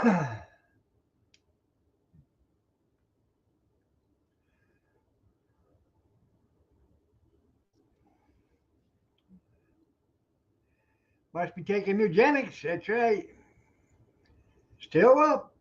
Must be taking Nugenics. That's right. Still up.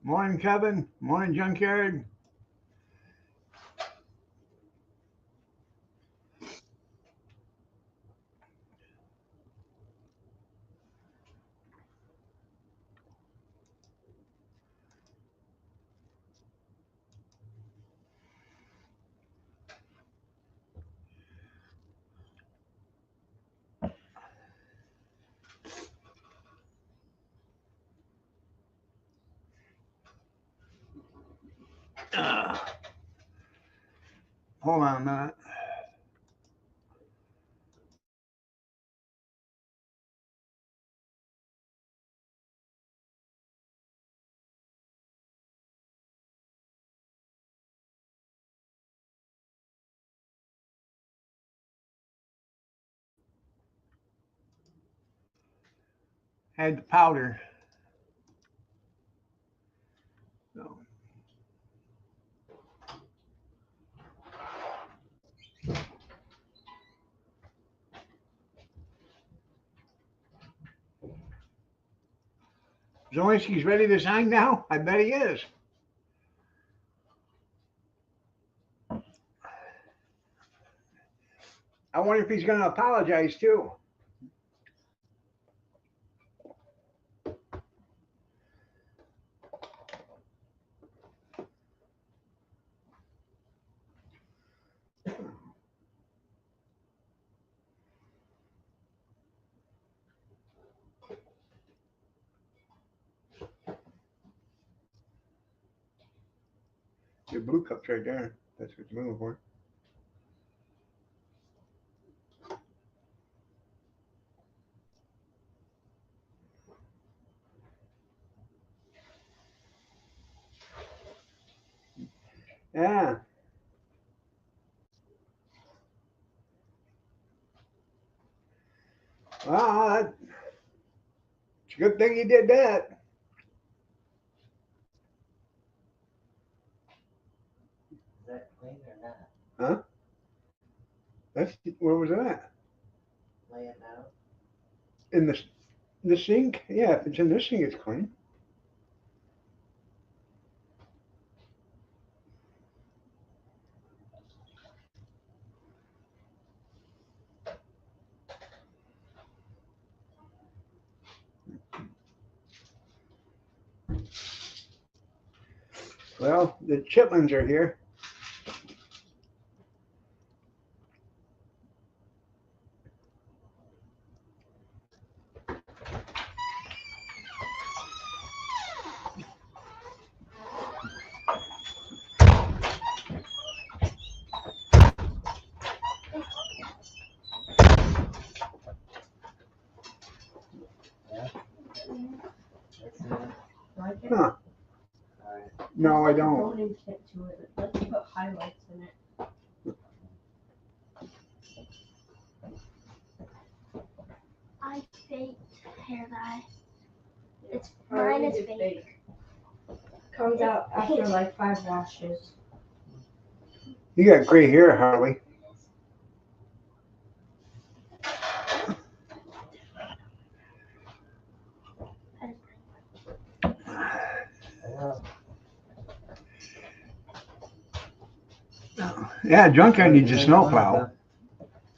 Morning, Kevin. Morning, Junkyard. Uh, hold on a minute. Had the powder. So. Zelensky's ready to sign now? I bet he is. I wonder if he's going to apologize too. Your blue cup's right there. That's what you're moving for. Yeah. Well, it's a good thing you did that. Is that clean or not? Huh? That's where was it at? Lay it down. In the sink? Yeah, if it's in this sink, it's clean. Well, the chitlins are here. That's it. Like it? Huh. Alright. No, I There's like a don't. boning kit to it. Like you put highlights in it. I faked hair dye. It's Or mine you is do fake. Comes out after like 5 washes. You got gray hair, Harley. Well, Yeah, Junkyard needs a snowplow.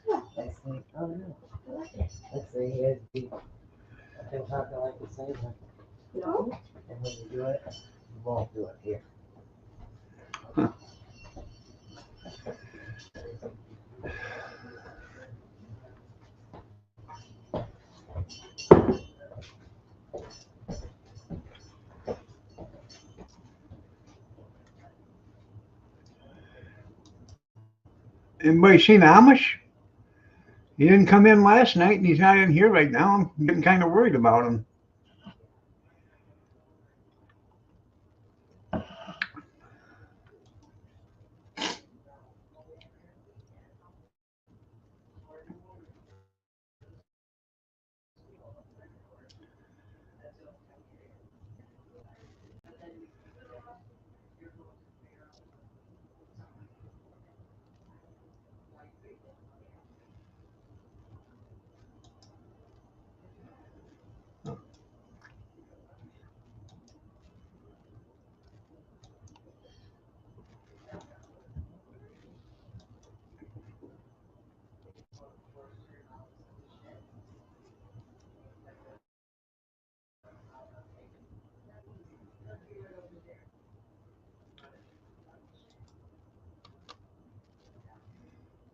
let's see. Oh no. Let's see. Here's the. I've been talking like the same one. No. And when you do it, you won't do it here. Anybody seen Amish? He didn't come in last night, and he's not in here right now. I'm getting kind of worried about him.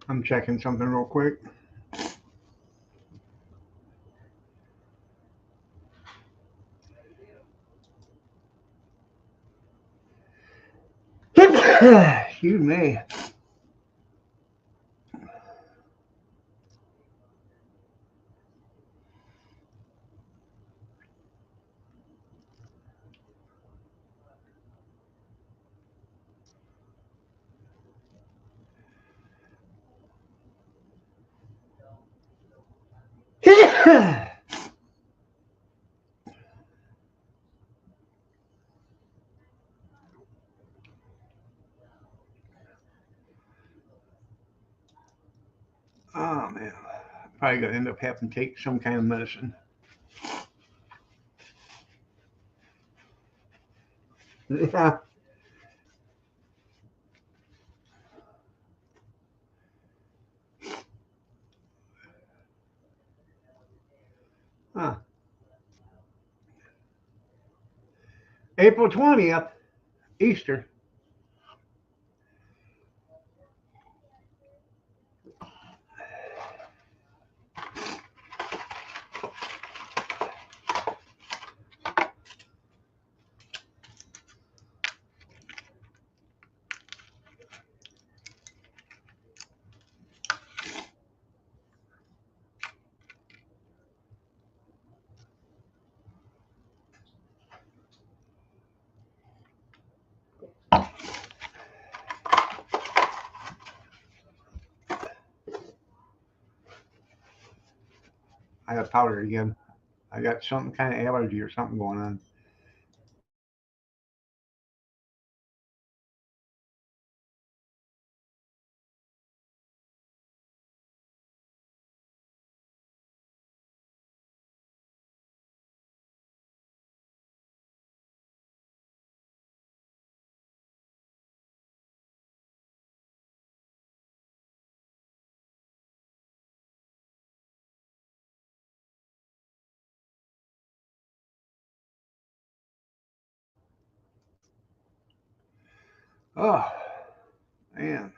I'm checking something real quick. Excuse me. Oh man, probably gonna end up having to take some kind of medicine. Yeah. Huh. April 20th, Easter. I got powder again. I got some kind of allergy or something going on. Oh man.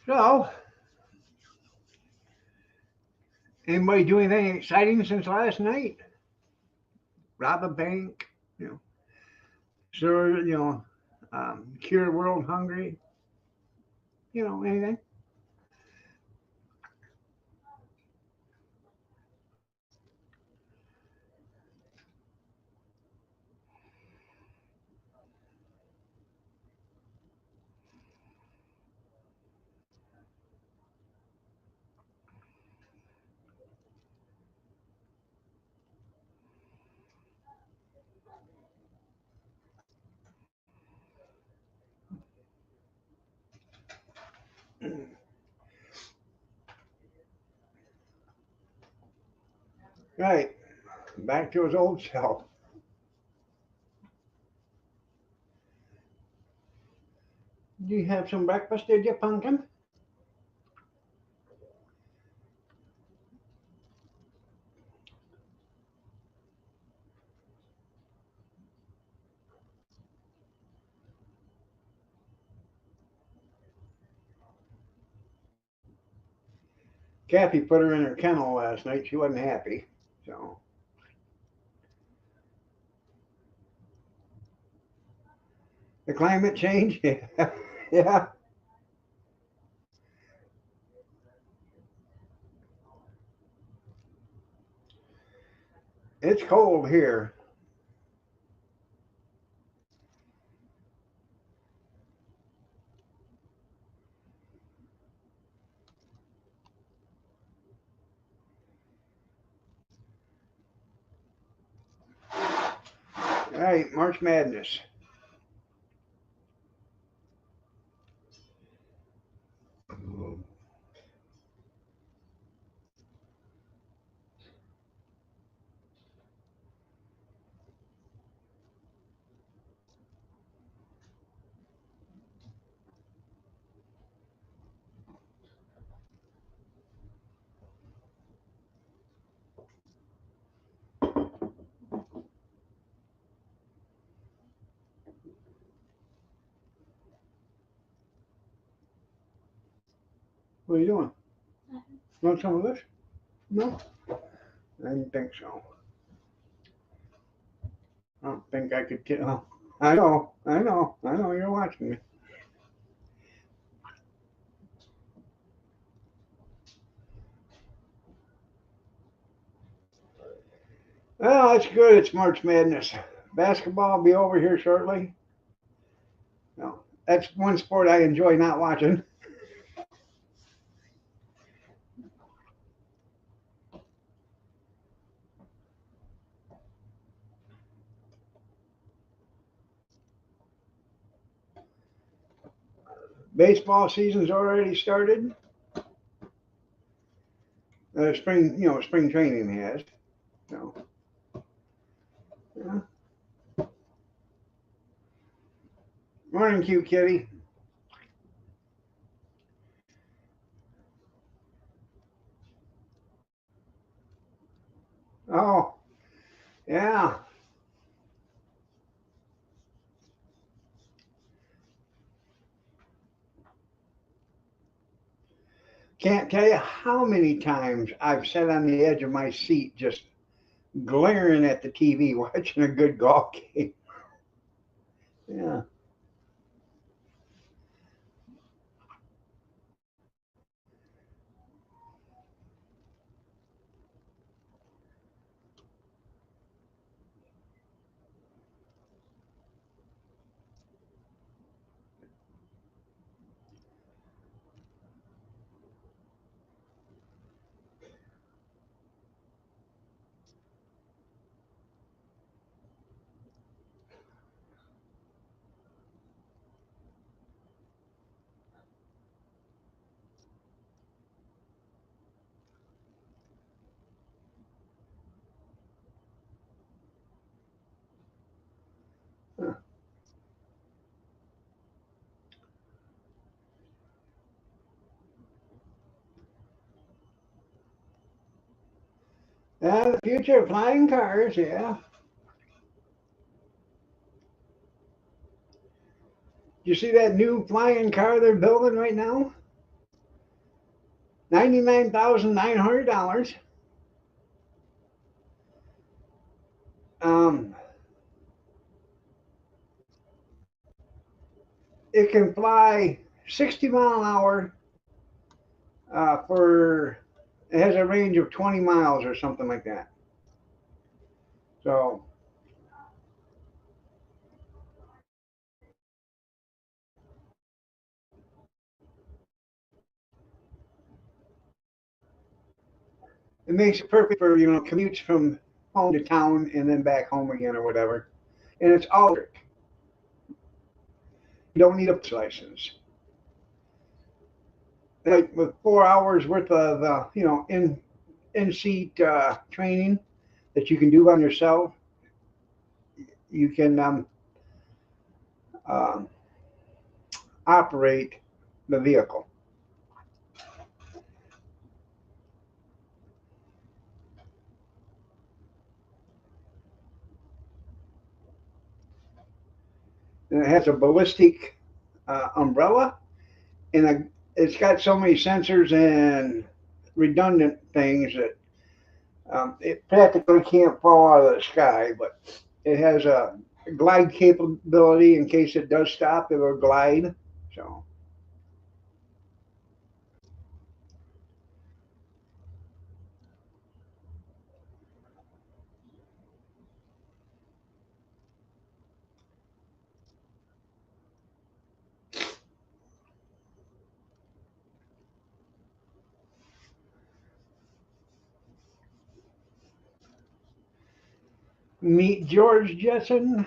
So, anybody do anything exciting since last night? Rob a bank, you know, sure, cure world hungry, anything. Right, back to his old self. Do you have some breakfast, did you, Pumpkin? Kathy put her in her kennel last night. She wasn't happy. So, The climate change? Yeah. Yeah. It's cold here. All right, March Madness. What are you doing? Want some of this? No? I didn't think so. I don't think I could get. Oh, I know, you're watching me. Well, that's good. It's March Madness. Basketball will be over here shortly. No, that's one sport I enjoy not watching. Baseball season's already started. Spring training has. So, yeah. Morning, cute kitty. Oh, yeah. Can't tell you how many times I've sat on the edge of my seat just glaring at the TV watching a good golf game. Yeah. The future of flying cars, yeah. You see that new flying car they're building right now? $99,900. Um, it can fly 60 mile an hour for it has a range of 20 miles or something like that. So it makes it perfect for commutes from home to town and then back home again or whatever. And it's all electric. You don't need a license. Like with 4 hours worth of in seat training that you can do on yourself, you can um, operate the vehicle. And it has a ballistic umbrella, and it's got so many sensors and redundant things that it practically can't fall out of the sky. But it has a glide capability in case it does stop. It will glide. So meet George Jetson.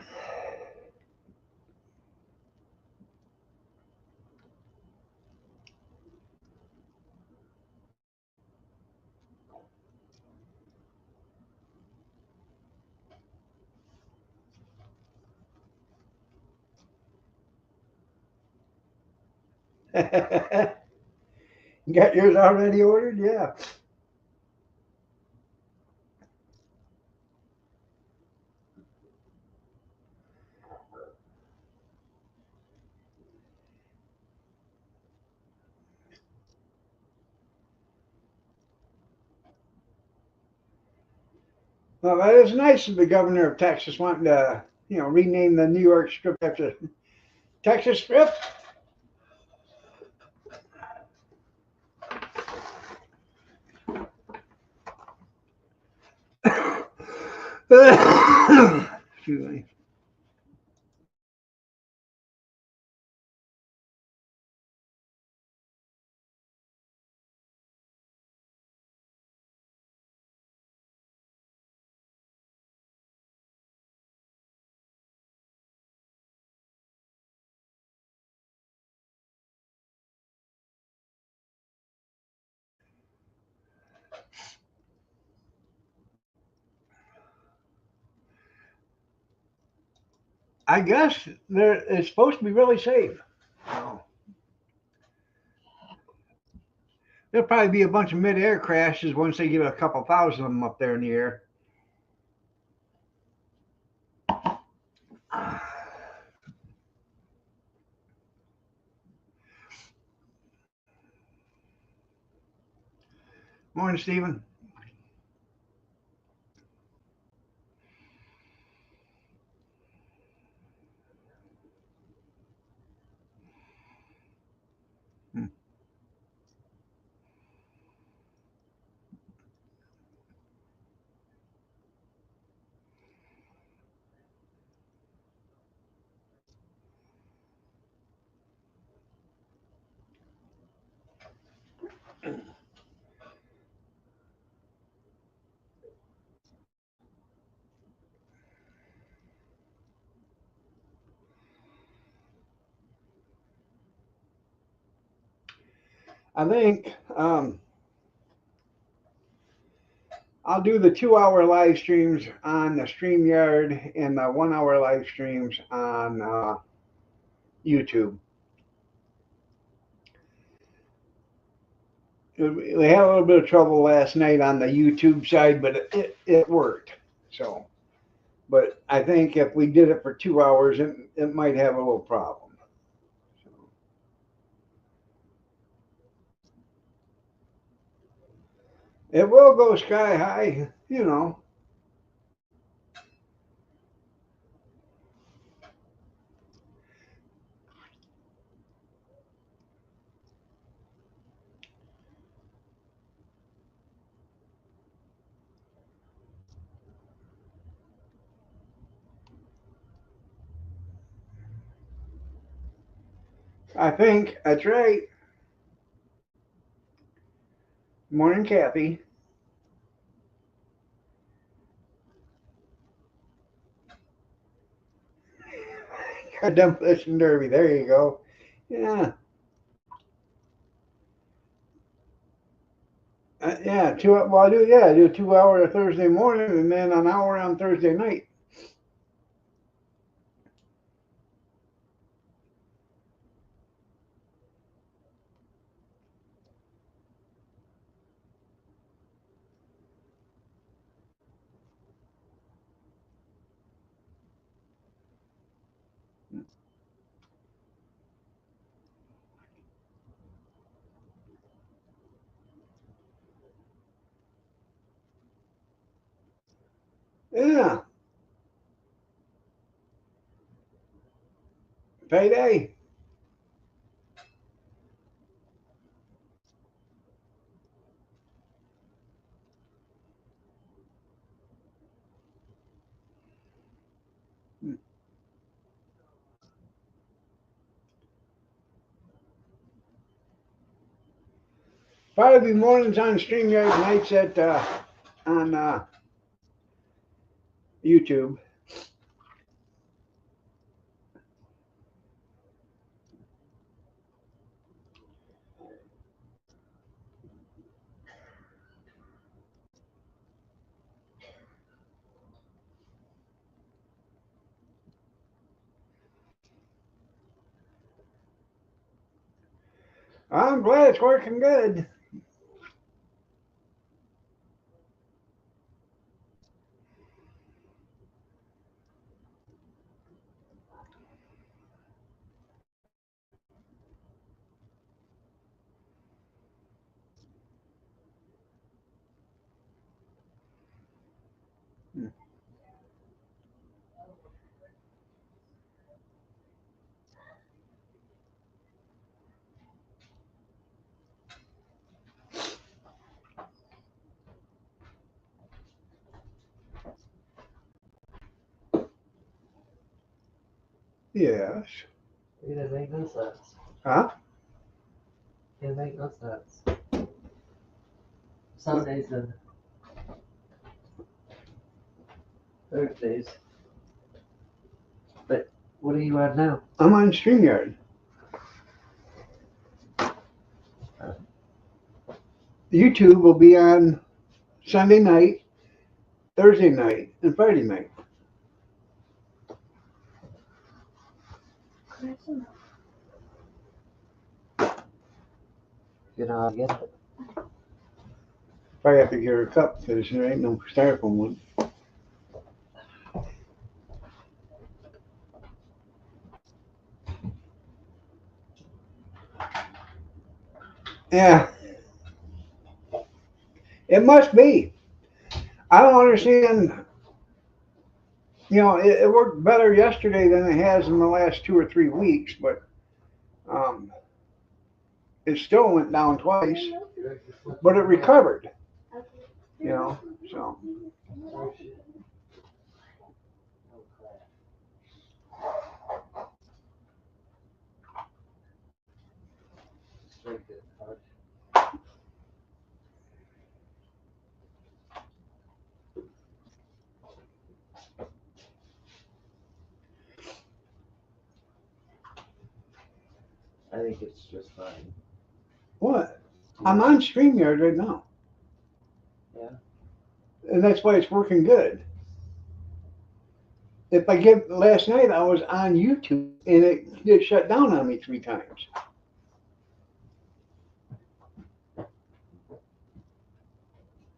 Got yours already ordered? Yeah. Well, that is nice of the governor of Texas wanting to, rename the New York strip after Texas strip. Excuse me. I guess it's supposed to be really safe. So, there'll probably be a bunch of mid-air crashes once they get a couple thousand of them up there in the air. Morning, Stephen. Hmm. I think I'll do the 2 hour live streams on the StreamYard and the 1 hour live streams on YouTube. We had a little bit of trouble last night on the YouTube side, but it worked. So, but I think if we did it for 2 hours, it might have a little problem. So, it will go sky high. I think that's right. Morning, Kathy. Demolition Derby. There you go. Yeah. Yeah, well, I do a 2 hour Thursday morning and then an hour on Thursday night. Yeah. Payday. Friday mornings on StreamYard, nights at on YouTube. I'm glad it's working good. Yes. It doesn't make no sense. Huh? It make no sense. Sundays and Thursdays. But what are you on now? I'm on StreamYard. YouTube will be on Sunday night, Thursday night, and Friday night. You know, I get it. Probably have to get her a cup because there ain't no styrofoam one. Yeah. It must be. I don't understand. You know, it worked better yesterday than it has in the last 2 or 3 weeks, but it still went down twice, but it recovered. You know, so. I think it's just fine. What? I'm on StreamYard right now. Yeah. And that's why it's working good. If I get last night, I was on YouTube and it shut down on me 3 times.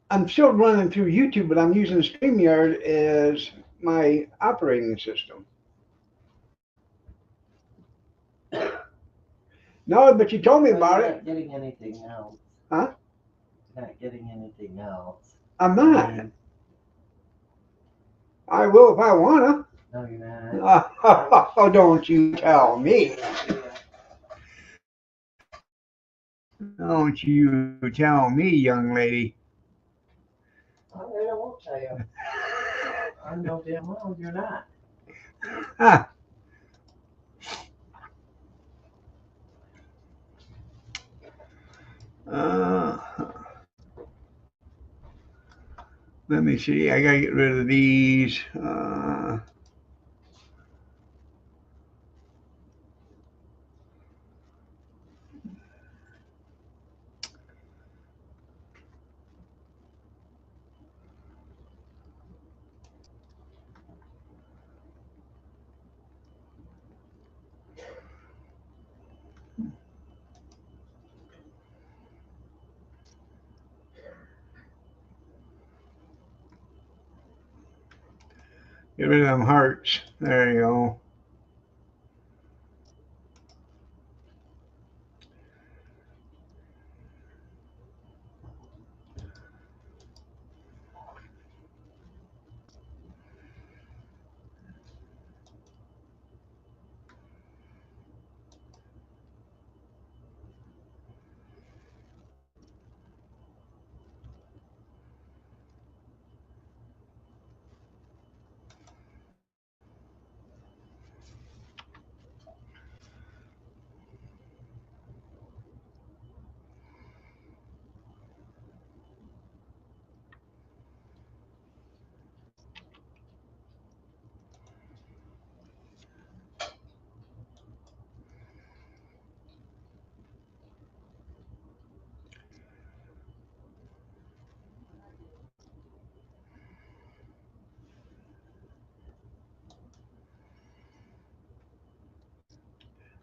I'm still running through YouTube, but I'm using StreamYard as my operating system. No, but you told me about You're it. not getting anything else. Huh? You're not getting anything else. I'm not. I will if I wanna. No, you're not. Oh, don't you tell me. Don't you tell me, young lady. I won't tell you. I know damn well you're not. Huh. Uh, let me see. I gotta get rid of these. Get rid of them hearts. There you go.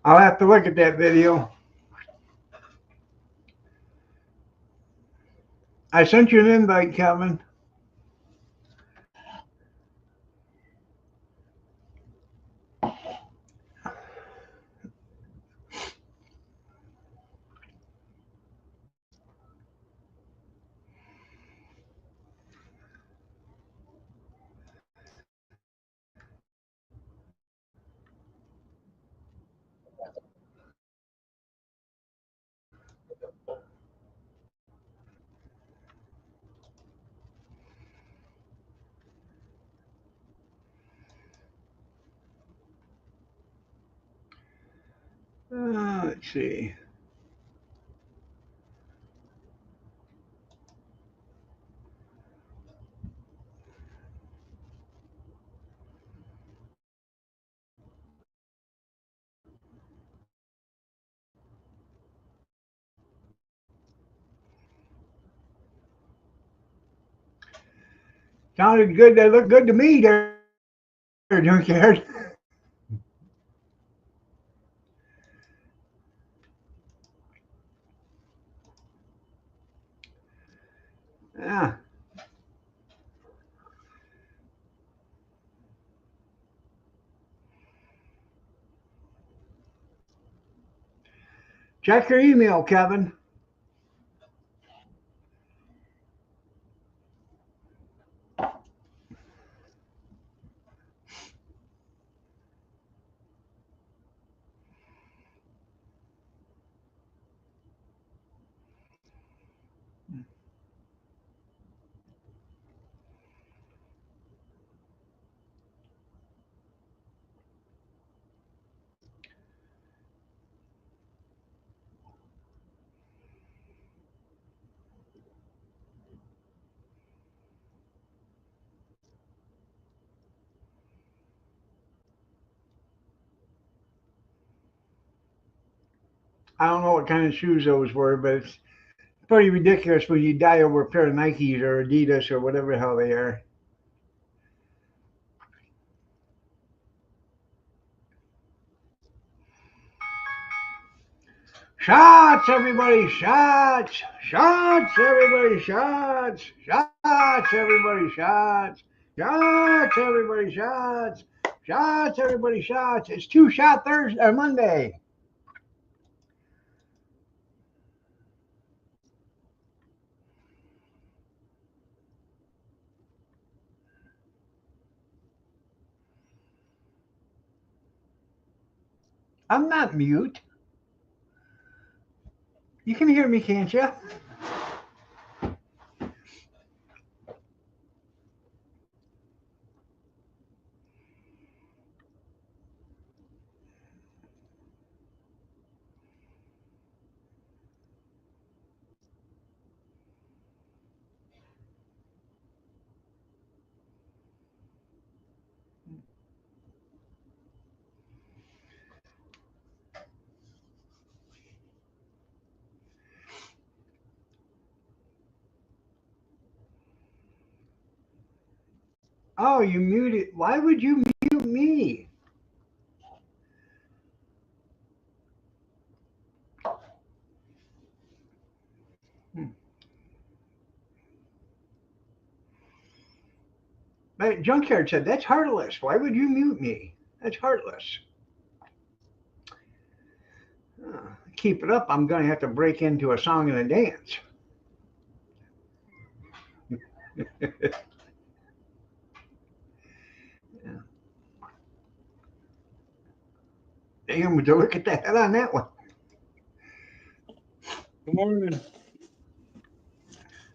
I'll have to look at that video. I sent you an invite, Kevin. Let's see. Sounded good. They look good to me there, Junkyard. Yeah. Check your email, Kevin. I don't know what kind of shoes those were, but it's pretty ridiculous when you die over a pair of Nikes or Adidas or whatever the hell they are. Shots, everybody, shots! Shots, everybody, shots! Shots, everybody, shots! Shots, everybody, shots! Shots, everybody, shots! It's Two Shot Thursday, Monday. I'm not mute. You can hear me, can't you? Oh, you muted. Why would you mute me? But Junkyard said, that's heartless. Why would you mute me? That's heartless. Keep it up. I'm going to have to break into a song and a dance. Damn, would you look at the head on that one? Good morning.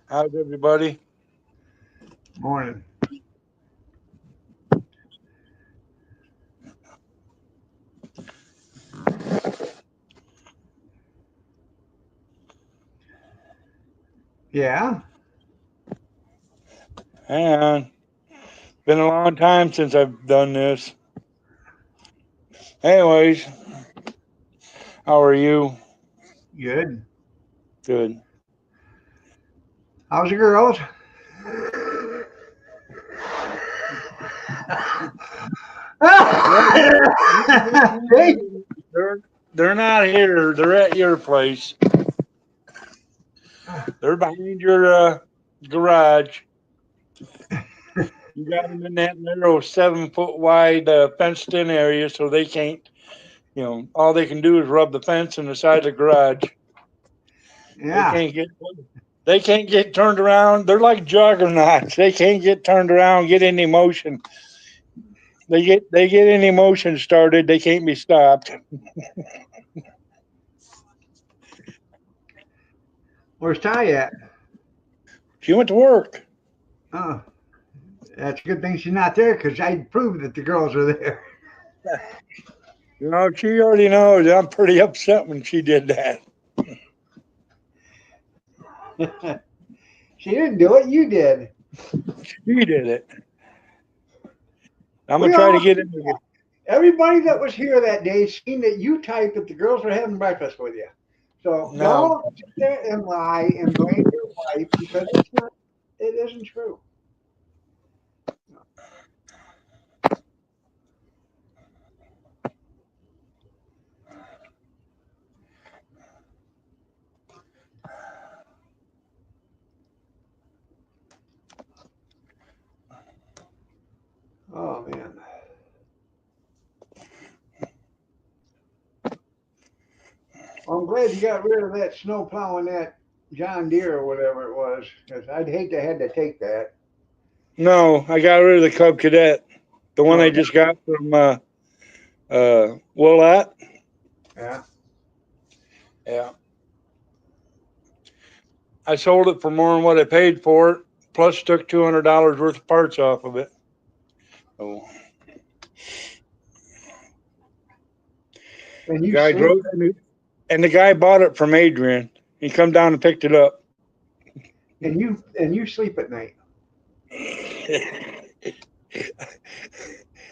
How's everybody? Morning. Yeah. Hang on. Been a long time since I've done this. Anyways, how are you? Good. Good. How's the girls? Hey. Sure. They're not here. They're at your place. They're behind your garage. You got them in that narrow 7 foot wide fenced in area, so they can't. All they can do is rub the fence in the side of the garage. Yeah. They can't get turned around. They're like juggernauts. They can't get turned around, get any motion. They get any motion started, they can't be stopped. Where's Ty at? She went to work. Oh, that's a good thing she's not there because I'd prove that the girls are there. She already knows I'm pretty upset when she did that. She didn't do it. You did. She did it. I'm We gonna try to all- get into it. Everybody that was here that day seen that you typed that the girls were having breakfast with you. So No. don't sit there and lie and blame your wife because it isn't true. Oh man. Well, I'm glad you got rid of that snow plowing that John Deere or whatever it was, because I'd hate to have to take that. No, I got rid of the Cub Cadet, the one I just got from Willette. Yeah. Yeah. I sold it for more than what I paid for it, plus took $200 worth of parts off of it. So And the you guy sleep, drove it, and the guy bought it from Adrian. He come down and picked it up. and you sleep at night.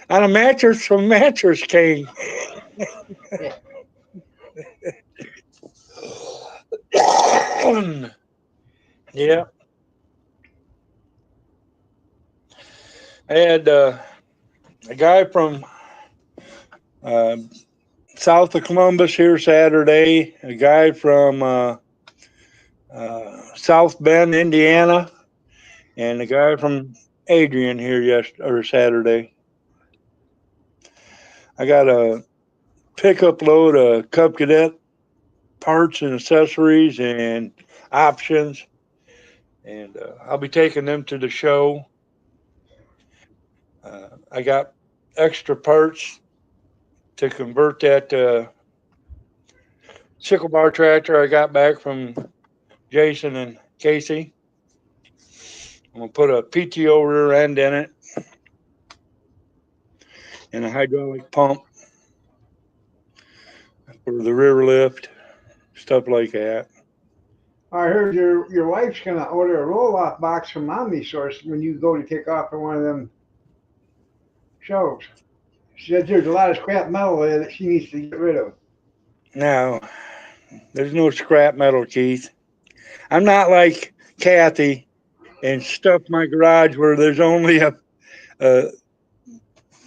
On a mattress from Mattress King. Yeah. I had a guy from south of Columbus here Saturday, a guy from South Bend, Indiana, and a guy from Adrian here Saturday. I got a pickup load of Cub Cadet parts and accessories and options, and I'll be taking them to the show. I got extra parts to convert that sickle bar tractor I got back from Jason and Casey. I'm gonna put a PTO rear end in it and a hydraulic pump for the rear lift, stuff like that. I heard your wife's gonna order a roll-off box from OmniSource when you go to take off for one of them shows. She said there's a lot of scrap metal there that she needs to get rid of. No, there's no scrap metal, Keith. I'm not like Kathy and stuff my garage where there's only a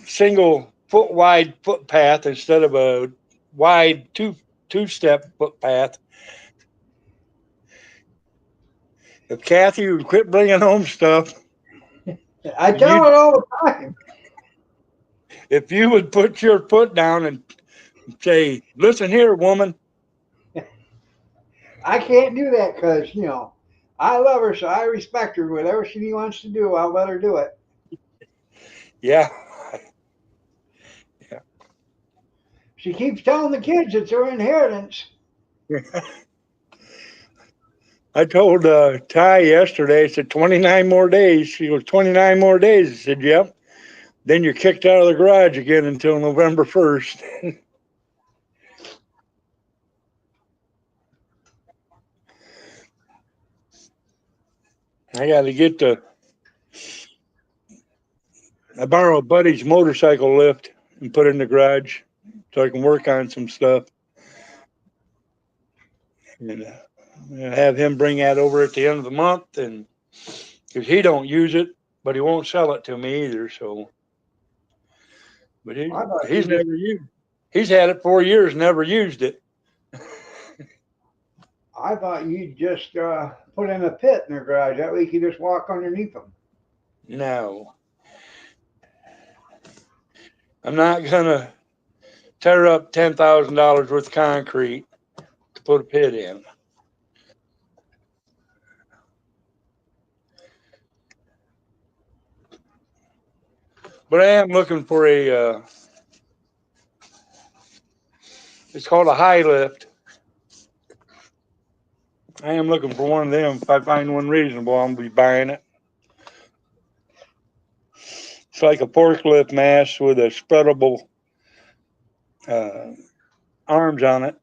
single foot wide footpath instead of a wide two-step footpath. If Kathy would quit bringing home stuff, I tell her all the time. if you would put your foot down and say, "Listen here, woman." I can't do that because, I love her, so I respect her. Whatever she wants to do, I'll let her do it. Yeah. She keeps telling the kids it's her inheritance. I told Ty yesterday, I said, 29 more days. She goes, 29 more days. I said, yep. Then you're kicked out of the garage again until November 1st. I got to I borrow a buddy's motorcycle lift and put it in the garage so I can work on some stuff. And have him bring that over at the end of the month, and because he don't use it, but he won't sell it to me either. So, but he's never He's had it 4 years, never used it. I thought you'd just put in a pit in the garage. That way you could just walk underneath them. No. I'm not gonna tear up $10,000 worth of concrete to put a pit in. But I am looking for a, it's called a high lift. I am looking for one of them. If I find one reasonable, I'm gonna be buying it. It's like a forklift mast with a spreadable arms on it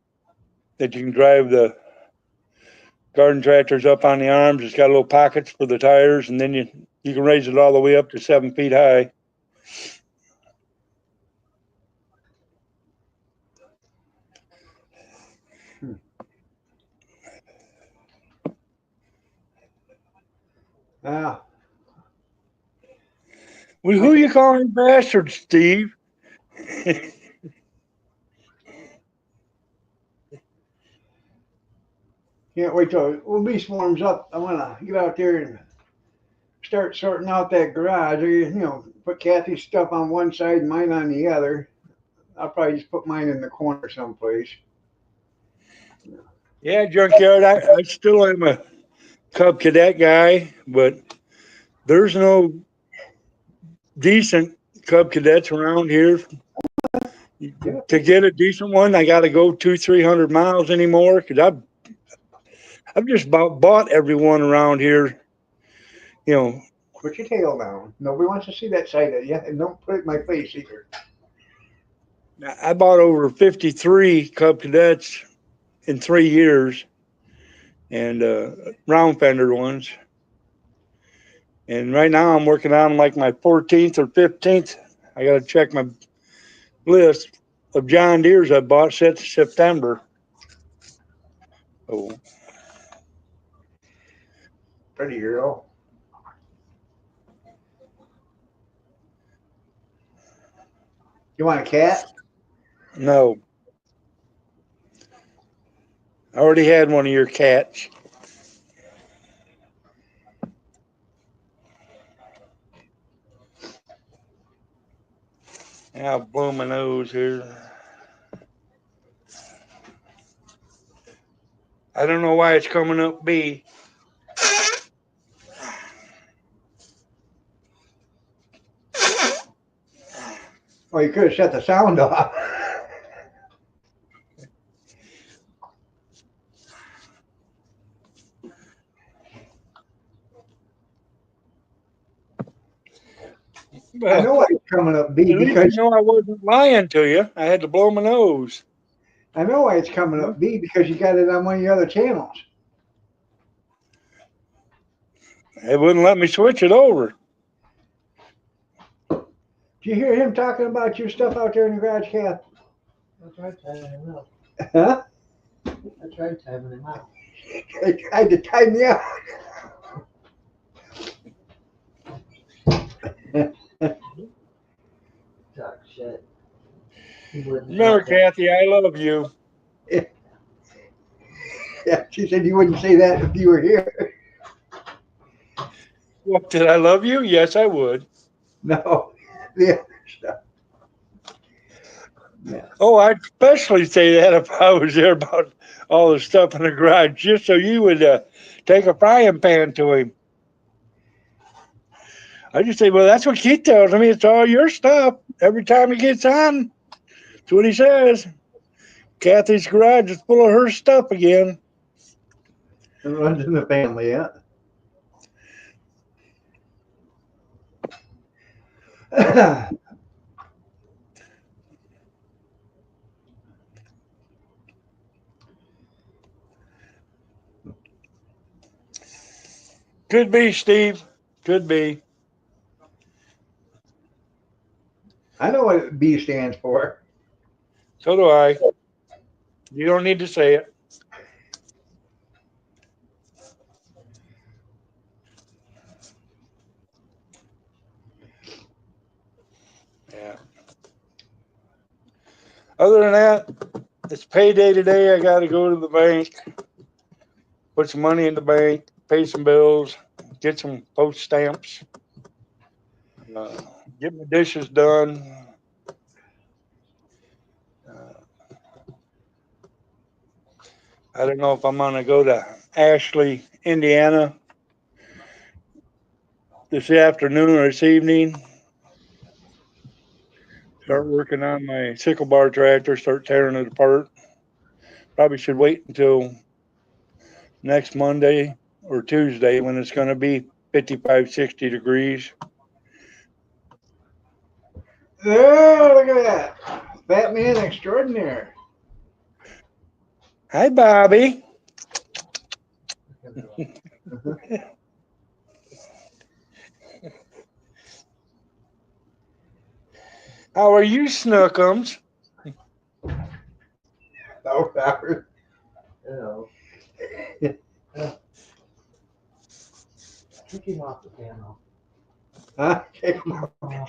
that you can drive the garden tractors up on the arms. It's got little pockets for the tires, and then you can raise it all the way up to 7 feet high. Ah, Well, who you calling bastard, Steve? can't wait till lease warms up. I want to get out there and start sorting out that garage. Or, put Kathy's stuff on one side and mine on the other. I'll probably just put mine in the corner someplace. Yeah, junkyard. I still am a Cub Cadet guy, but there's no decent Cub Cadets around here. To get a decent one, I got to go 200-300 miles anymore because I've just about bought everyone around here. You know, Put your tail down. Nobody wants to see that side of you. And don't put it in my face either. I bought over 53 Cub Cadets in 3 years, and round fender ones. And right now I'm working on like my 14th or 15th. I got to check my list of John Deere's I bought since September. Oh, Pretty girl. You want a cat? no. I already had one of your cats. Yeah, I'll blow my nose here. I don't know why it's coming up B. Well, you could have shut the sound off. I know why it's coming up B At least because you know I wasn't lying to you. I had to blow my nose. I know why it's coming up B because you got it on one of your other channels. It wouldn't let me switch it over. Did you hear him talking about your stuff out there in the garage, Kath? I tried timing him out. Huh? I tried timing him out. I tried to time me out. Talk shit. He wouldn't Remember, talk that. Kathy, I love you. Yeah, she said you wouldn't say that if you were here. What, did I love you? Yes, I would. No, the other stuff. Yeah. Oh, I'd especially say that if I was there about all the stuff in the garage, just so you would take a frying pan to him. I just say, well, that's what Keith tells me. It's all your stuff. Every time he gets on, that's what he says. Kathy's garage is full of her stuff again. It runs in the family, yeah. Could be, Steve. Could be. I know what B stands for. So do I. You don't need to say it. Yeah. Other than that, it's payday today. I got to go to the bank, put some money in the bank, pay some bills, get some post stamps, get my dishes done. I don't know if I'm going to go to Ashley, Indiana this afternoon or this evening. Start working on my sickle bar tractor, start tearing it apart. Probably should wait until next Monday or Tuesday when it's going to be 55, 60 degrees. There, look at that. Fat man extraordinaire. Hi, Bobby. How are you, Snookums? Oh, Robert. Ew. Kick him off the panel. Huh? Take him off. Why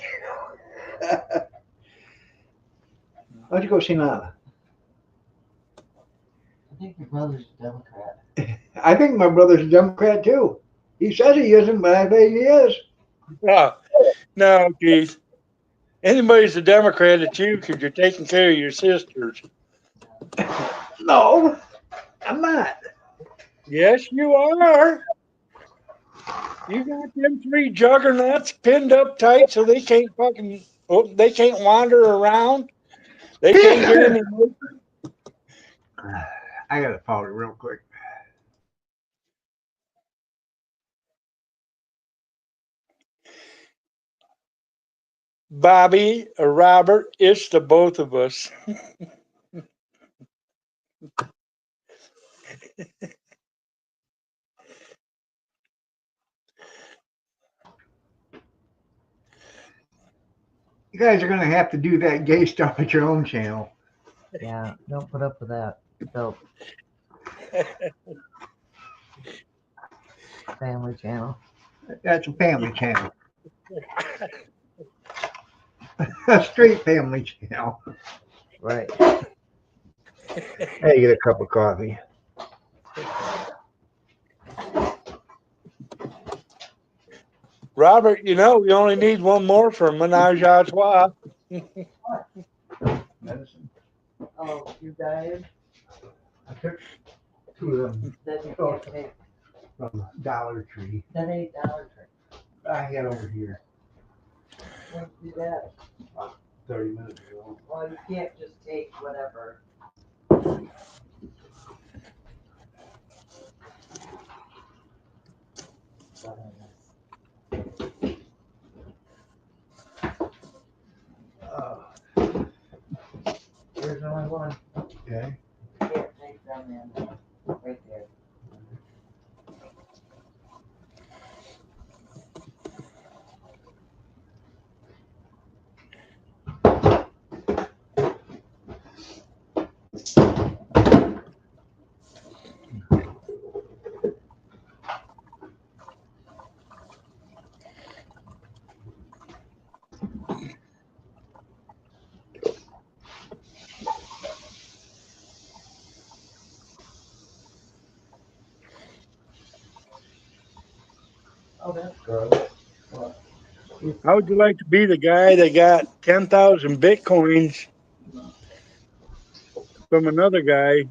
don't you go see Nana? I think your brother's a Democrat. I think my brother's a Democrat too. He says he isn't, but I bet he is. No, Keith. Anybody's a Democrat at you because you're taking care of your sisters. No, I'm not. Yes, you are. You got them three juggernauts pinned up tight so they can't they can't wander around. They can't get any. I gotta follow it real quick. Bobby or Robert, it's the both of us. You guys are gonna have to do that gay stuff at your own channel. Yeah, don't put up with that. So, family channel. That's a family channel. A straight family channel. Right. Hey, get a cup of coffee. Robert, you know, we only need one more for menage a trois. Medicine. Oh, you dying? I took 2 of them Then you can't take. from Dollar Tree. That $8 trick. I got over here Once you do that, 30 minutes ago. well, you can't just take whatever. There's only one. Okay. You can't take them in. Right there. Oh, that's gross. How would you like to be the guy that got 10,000 Bitcoins from another guy?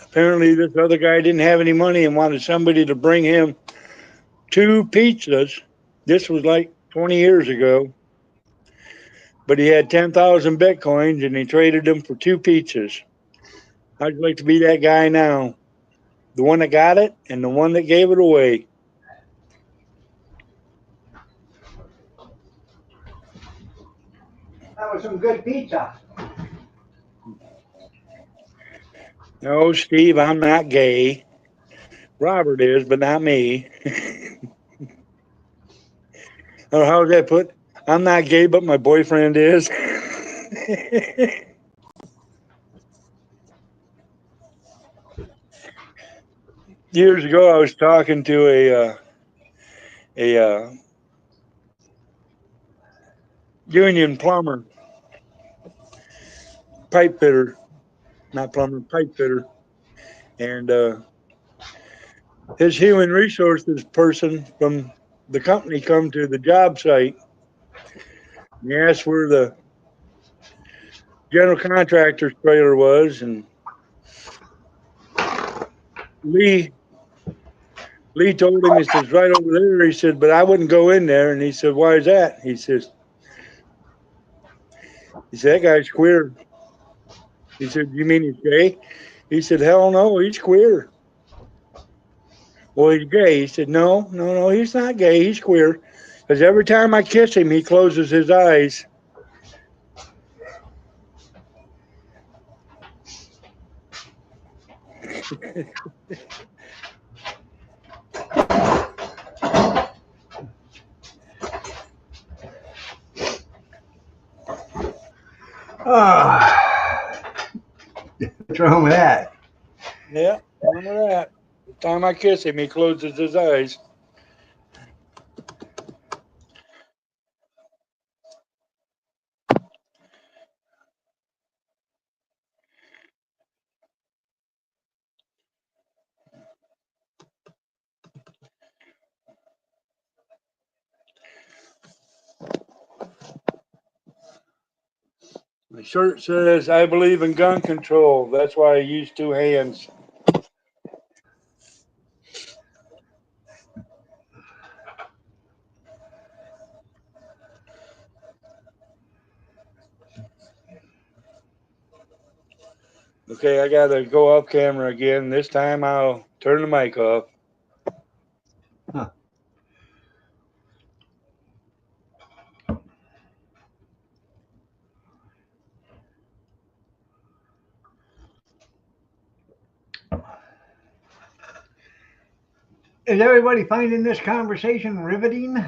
Apparently, this other guy didn't have any money and wanted somebody to bring him 2 pizzas. This was like 20 years ago. But he had 10,000 Bitcoins and he traded them for 2 pizzas. How'd you like to be that guy now? The one that got it and the one that gave it away. That was some good pizza. No, Steve, I'm not gay. Robert is, but not me. Oh, how's that put? I'm not gay, but my boyfriend is. Years ago, I was talking to a union plumber, pipe fitter, not plumber, pipe fitter. And his human resources person from the company come to the job site. And he asked where the general contractor's trailer was, and Lee Lee told him, he says, right over there. He said, but I wouldn't go in there. And he said, why is that? He said, that guy's queer. He said, you mean he's gay? He said, hell no, he's queer. Well, he's gay. He said, no, he's not gay. He's queer. Because every time I kiss him, he closes his eyes. What's wrong with that? Yeah, remember that. The time I kiss him, he closes his eyes. The shirt says, I believe in gun control. That's why I use two hands. Okay, I got to go off camera again. This time I'll turn the mic off. Huh. Is everybody finding this conversation riveting?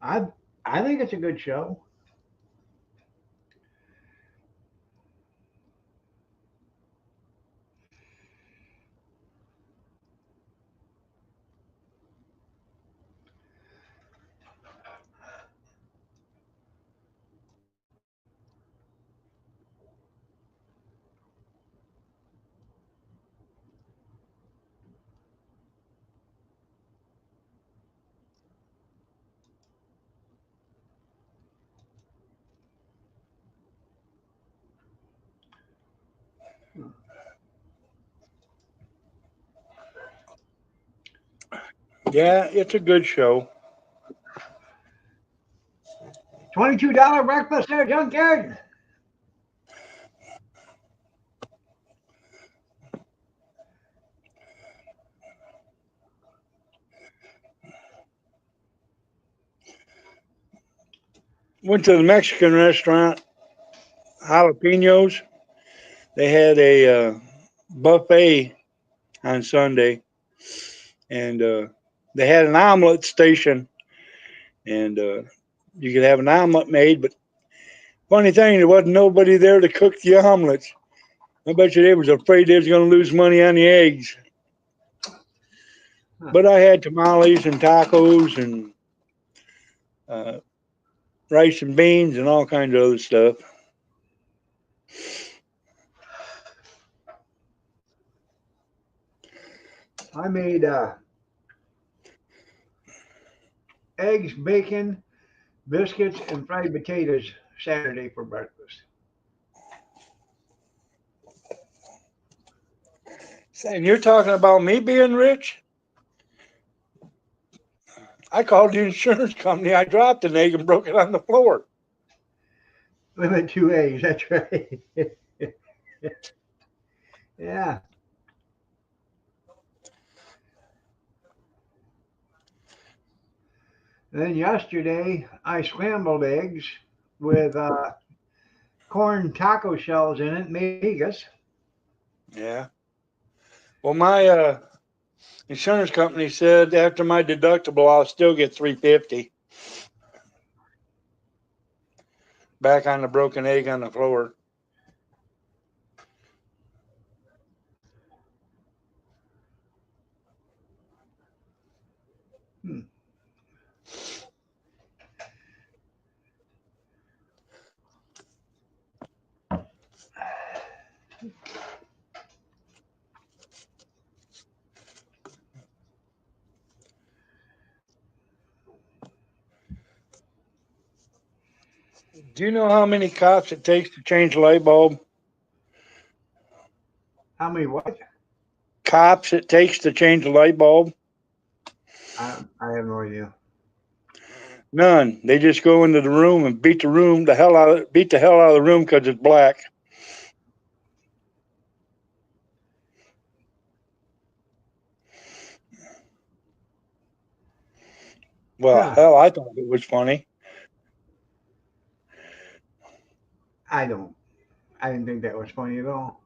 I I think it's a good show. Yeah, it's a good show. $22 breakfast there, Junkyard. Went to the Mexican restaurant, Jalapenos. They had a buffet on Sunday, and they had an omelet station, and you could have an omelet made. But funny thing, there wasn't nobody there to cook the omelets. I bet you they was afraid they was going to lose money on the eggs. But I had tamales and tacos and rice and beans and all kinds of other stuff. I made eggs, bacon, biscuits, and fried potatoes Saturday for breakfast. And you're talking about me being rich? I called the insurance company. I dropped an egg and broke it on the floor. We went 2 eggs, that's right. Yeah. Then yesterday, I scrambled eggs with corn taco shells in it, made vegas. Yeah. Well, my Insurance company said after my deductible, I'll still get $350 back on the broken egg on the floor. Do you know how many cops it takes to change a light bulb? How many what? Cops it takes to change a light bulb? I have no idea. None. They just go into the room and beat the hell out of the room because it's black. Well, Huh. hell, I thought it was funny. I didn't think that was funny at all.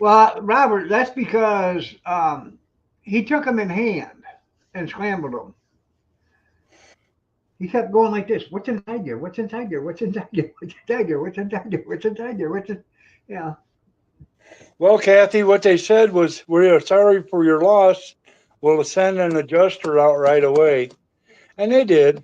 Well, Robert, that's because he took them in hand and scrambled them. He kept going like this. What's inside there? What's inside there? What's inside there? What's inside there? What's inside there? What's inside there? What's in... Yeah. Well, Kathy, what they said was, we are sorry for your loss. We'll send an adjuster out right away. And they did.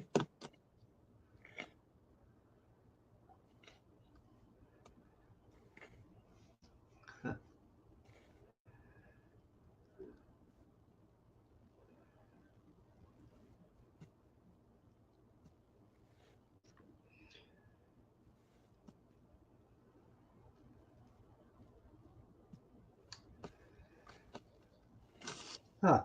Huh.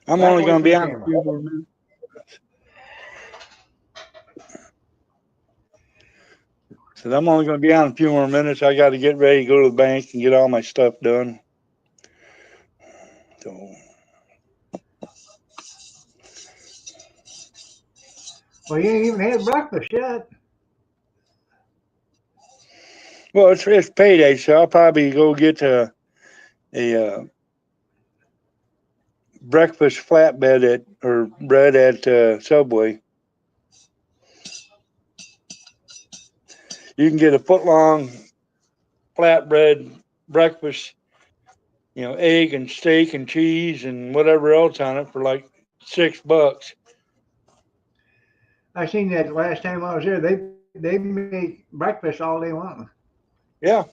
I'm Back only away going to from be the on a camera. few more minutes. So I'm only going to be on a few more minutes. I got to get ready to go to the bank and get all my stuff done. So, Well, you ain't even had breakfast yet. well, it's payday, so I'll probably go get a breakfast flatbread or bread at Subway. You can get a foot long flatbread breakfast, egg and steak and cheese and whatever else on it for like $6. I seen that last time I was there. They make breakfast all day long. Yeah.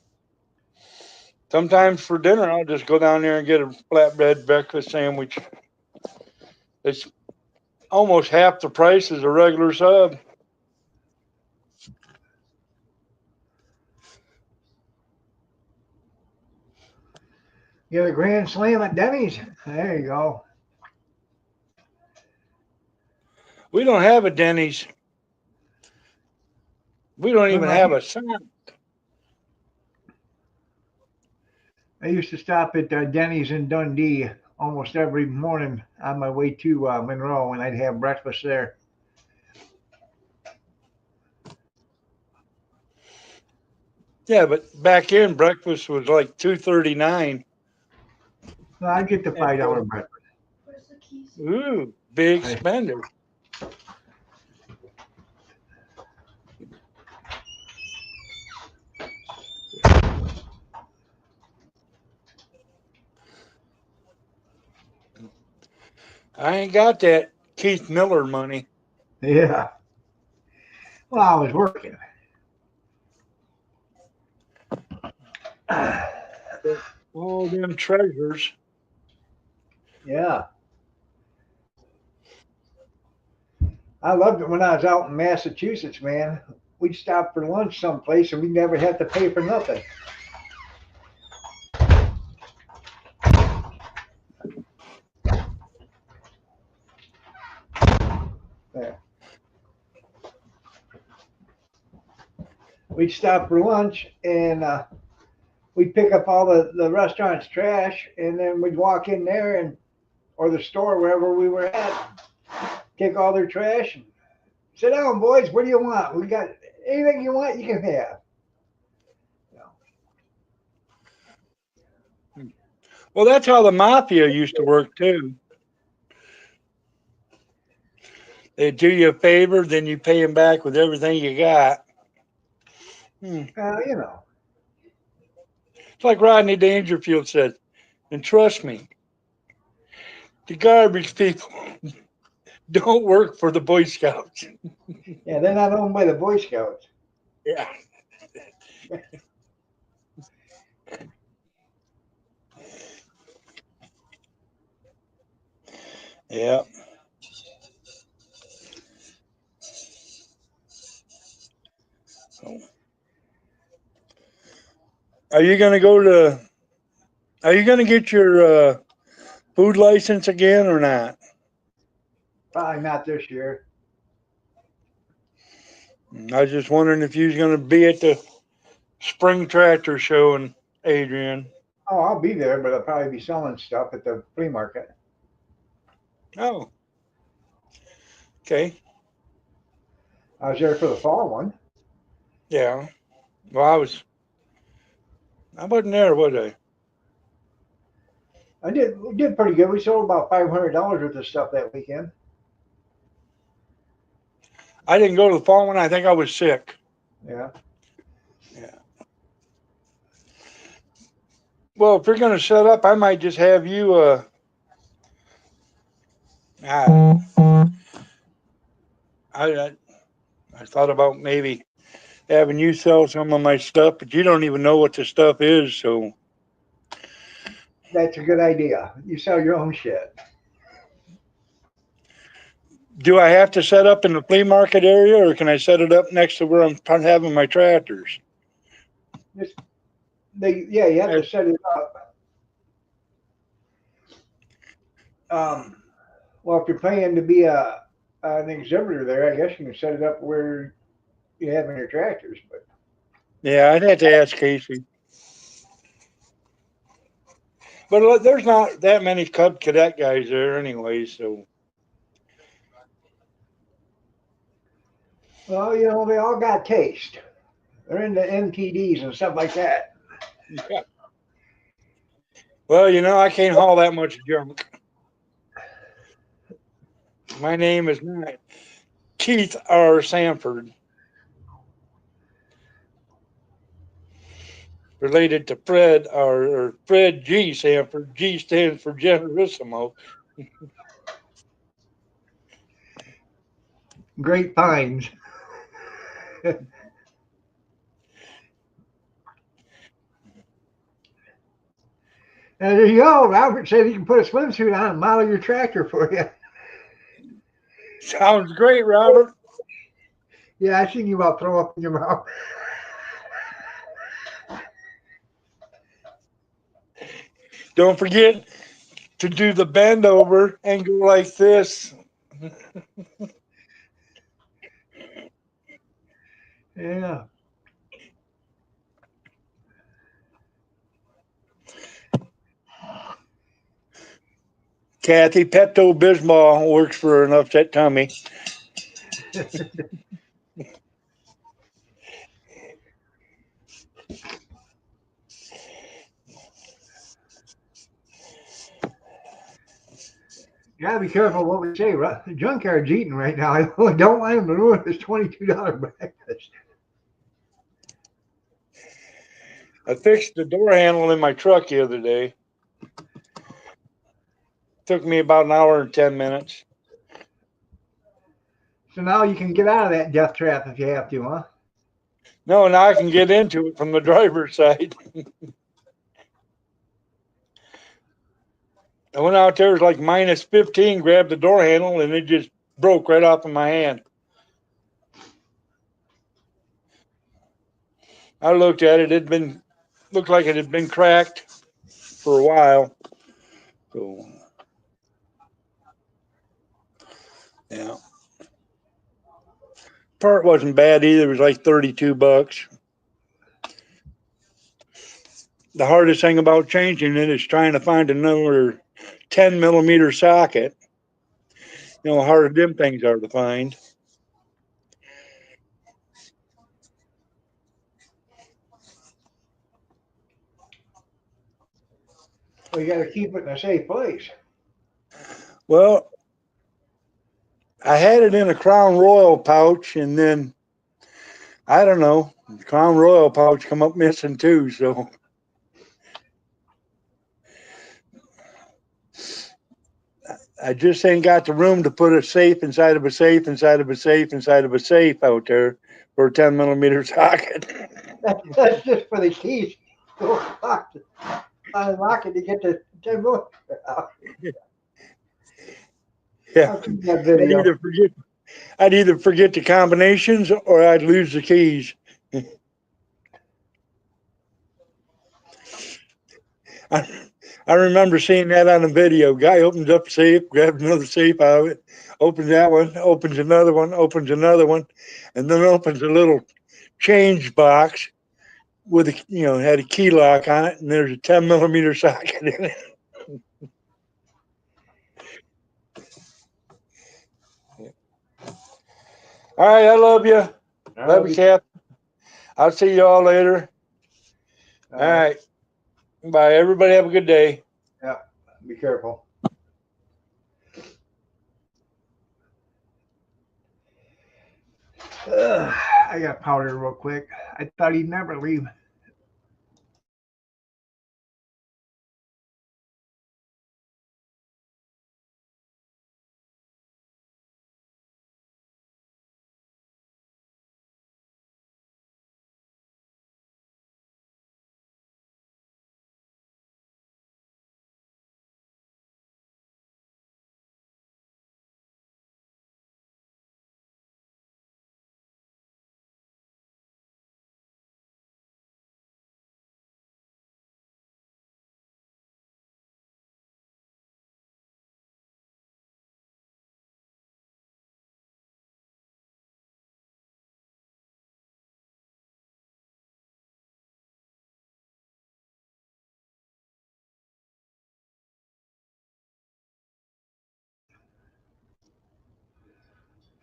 Sometimes for dinner, I'll just go down there and get a flatbread breakfast sandwich. It's almost half the price as a regular sub. You have a grand slam at Denny's. There you go. We don't have a Denny's. We don't even Remember, have a sign. I used to stop at Denny's in Dundee almost every morning on my way to Monroe, and I'd have breakfast there. Yeah, but back in breakfast was like $2.39. So I'd get the $5 breakfast. Where's the keys? Ooh, big spender. I ain't got that Keith Miller money. Yeah. Well, I was working. All them treasures. Yeah. I loved it when I was out in Massachusetts, man. We'd stop for lunch someplace and we'd never have to pay for nothing. We'd stop for lunch and we'd pick up all the restaurant's trash, and then we'd walk in there and or the store wherever we were at, take all their trash and sit down, boys. What do you want? We got anything you want, you can have. Well, that's how the mafia used to work too. They do you a favor, then you pay them back with everything you got. You know. It's like Rodney Dangerfield said, and trust me, the garbage people don't work for the Boy Scouts. Yeah, they're not owned by the Boy Scouts. Yeah. Yeah. So, are you going to go to? Are you going to get your food license again or not? Probably not this year. I was just wondering if you was going to be at the spring tractor show in Adrian. Oh, I'll be there, but I'll probably be selling stuff at the flea market. Oh. Okay. I was there for the fall one. Yeah. Well, I wasn't there, was I? We did pretty good. We sold about $500 worth of stuff that weekend. I didn't go to the fall one. I think I was sick. Yeah. Yeah. Well, if you're going to set up, I might just have you. I thought about maybe having you sell some of my stuff, but you don't even know what the stuff is, so. That's a good idea. You sell your own shit. Do I have to set up in the flea market area, or can I set it up next to where I'm having my tractors? You have to set it up. Well, if you're paying to be an exhibitor there, I guess you can set it up where you have in your tractors. But Yeah, I'd have to ask Casey. But there's not that many Cub Cadet guys there anyway, so. well, you know, they all got taste. They're into MTDs and stuff like that. Yeah. Well, you know, I can't haul that much junk. My name is not Keith R. Sanford. Related to Fred or Fred G. Sanford. G stands for Generissimo. Great finds. And there you go. Robert said he can put a swimsuit on and model your tractor for you. Sounds great, Robert. Yeah, I seen you about throw up in your mouth. Don't forget to do the bend over and go like this. Yeah. Kathy, Pepto Bismol works for an upset tummy. Gotta be careful what we say. The junkyard's eating right now. I don't want him to ruin his $22 breakfast. I fixed the door handle in my truck the other day. Took me about an hour and 10 minutes. So now you can get out of that death trap if you have to, huh? No, now I can get into it from the driver's side. I went out there, it was like minus 15, grabbed the door handle, and it just broke right off of my hand. I looked at it, looked like it had been cracked for a while. So, yeah. Part wasn't bad either. It was like $32. The hardest thing about changing it is trying to find another 10 millimeter socket. You know how hard them things are to find. Well, you gotta keep it in a safe place. Well, I had it in a Crown Royal pouch, and then I don't know, the Crown Royal pouch come up missing too. So I just ain't got the room to put a safe inside of a safe inside of a safe inside of a safe out there for a 10 millimeter socket. That's just for the keys. Go unlock it to get the 10 millimeter out. Yeah, I've seen that I'd video. either forget the combinations or I'd lose the keys. I remember seeing that on a video. Guy opens up a safe, grabs another safe out of it, opens that one, opens another one, and then opens a little change box with a had a key lock on it, and there's a 10 millimeter socket in it. All right, I love you. Love you, Cap. I'll see you all later. All right. Bye. Everybody have a good day. Yeah, be careful. I got powder real quick. I thought he'd never leave.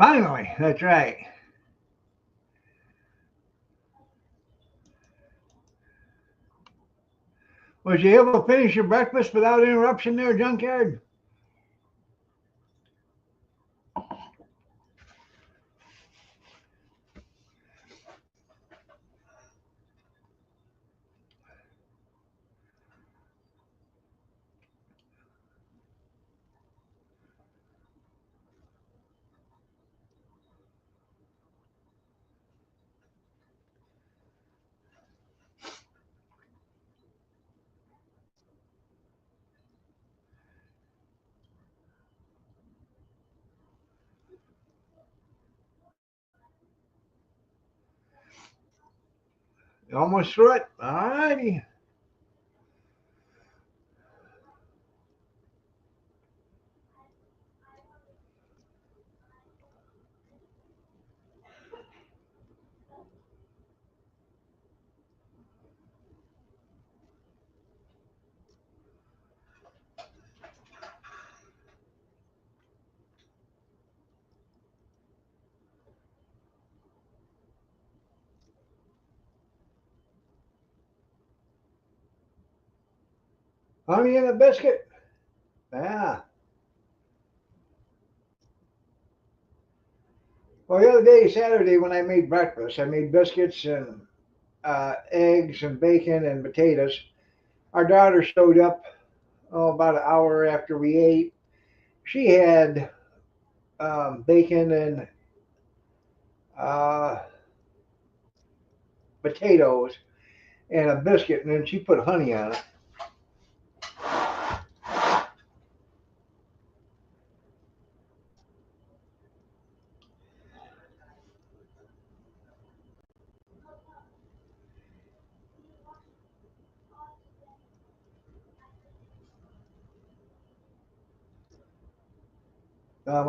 Finally, that's right. Was you able to finish your breakfast without interruption there, Junkyard? You almost through it? All righty. Honey and a biscuit? Yeah. Well, the other day, Saturday, when I made breakfast, I made biscuits and eggs and bacon and potatoes. Our daughter showed up about an hour after we ate. She had bacon and uh, potatoes and a biscuit, and then she put honey on it. Um,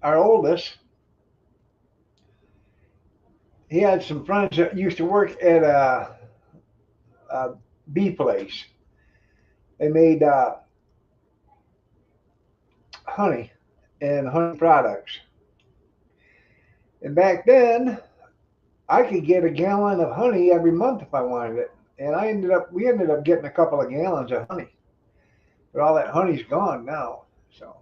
our oldest, he had some friends that used to work at a bee place. They made honey and honey products. And back then, I could get a gallon of honey every month if I wanted it. And we ended up getting a couple of gallons of honey. But all that honey's gone now. So,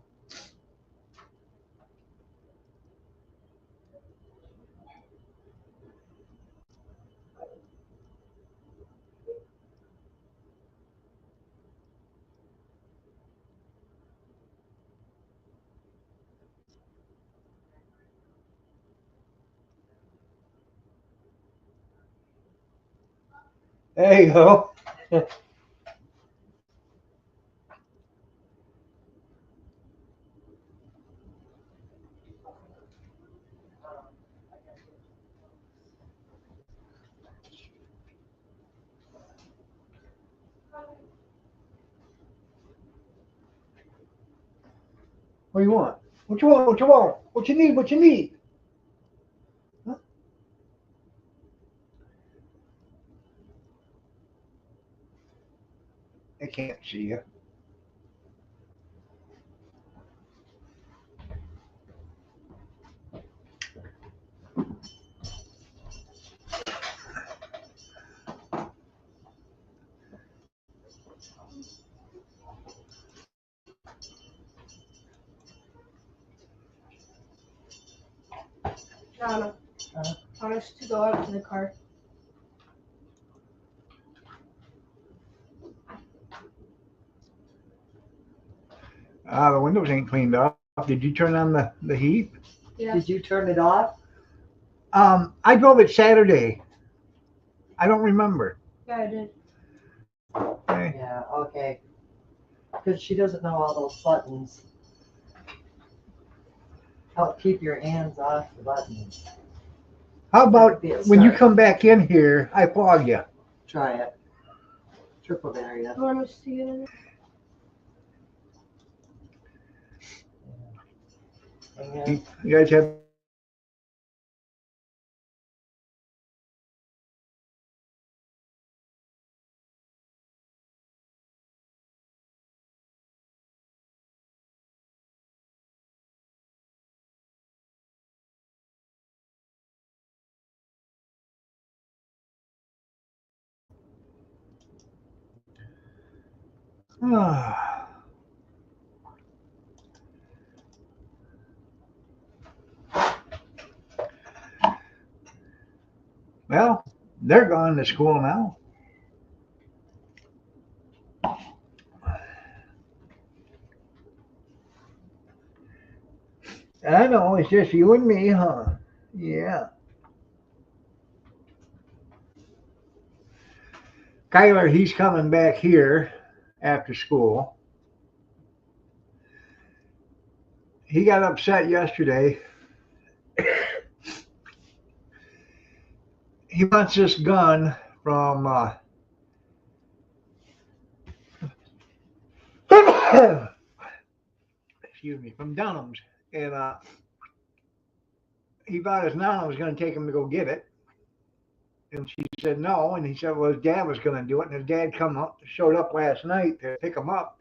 there you go. What do you want? What you want? What you want? What you need? What you need? Huh? I can't see you. No. Huh? I want us to go out to the car. The windows ain't cleaned up. Did you turn on the heat? Yeah. Did you turn it off? I drove it Saturday. I don't remember. Yeah, I did. Okay. Yeah, okay. Because she doesn't know all those buttons. Help keep your hands off the buttons. How about Be a when you start. come back in here, I plug you? Try it. Triple dare you. You want us to get in it? And You guys have well, they're gone to school now. I know, it's just you and me, huh? Yeah. Kyler, he's coming back here after school. He got upset yesterday. He wants this gun from excuse me, from Dunham's. And he thought his nana was going to take him to go get it. And she said no. And he said, well, his dad was going to do it. And his dad showed up last night to pick him up.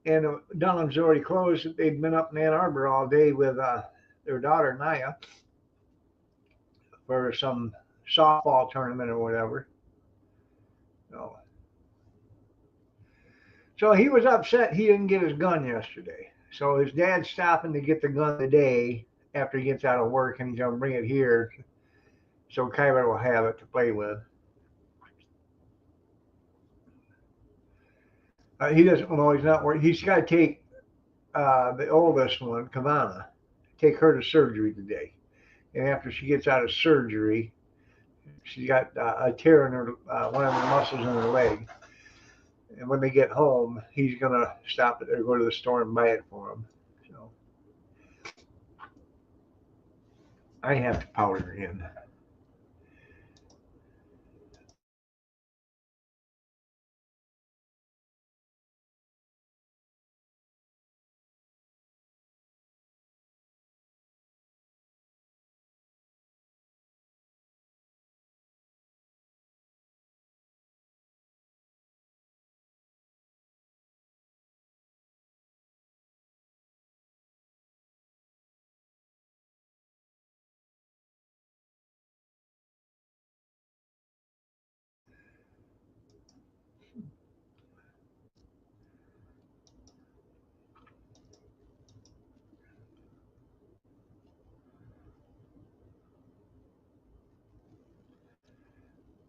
And Dunham's already closed. They'd been up in Ann Arbor all day with their daughter, Naya, for some softball tournament or whatever. So he was upset he didn't get his gun yesterday. So his dad's stopping to get the gun today after he gets out of work, and he's going to bring it here so Kyler will have it to play with. He doesn't know, he's not worried. He's got to take the oldest one, Kavana, take her to surgery today. And after she gets out of surgery, she's got a tear in her, one of the muscles in her leg. And when they get home, he's going to stop it or go to the store and buy it for him. So I have to powder in.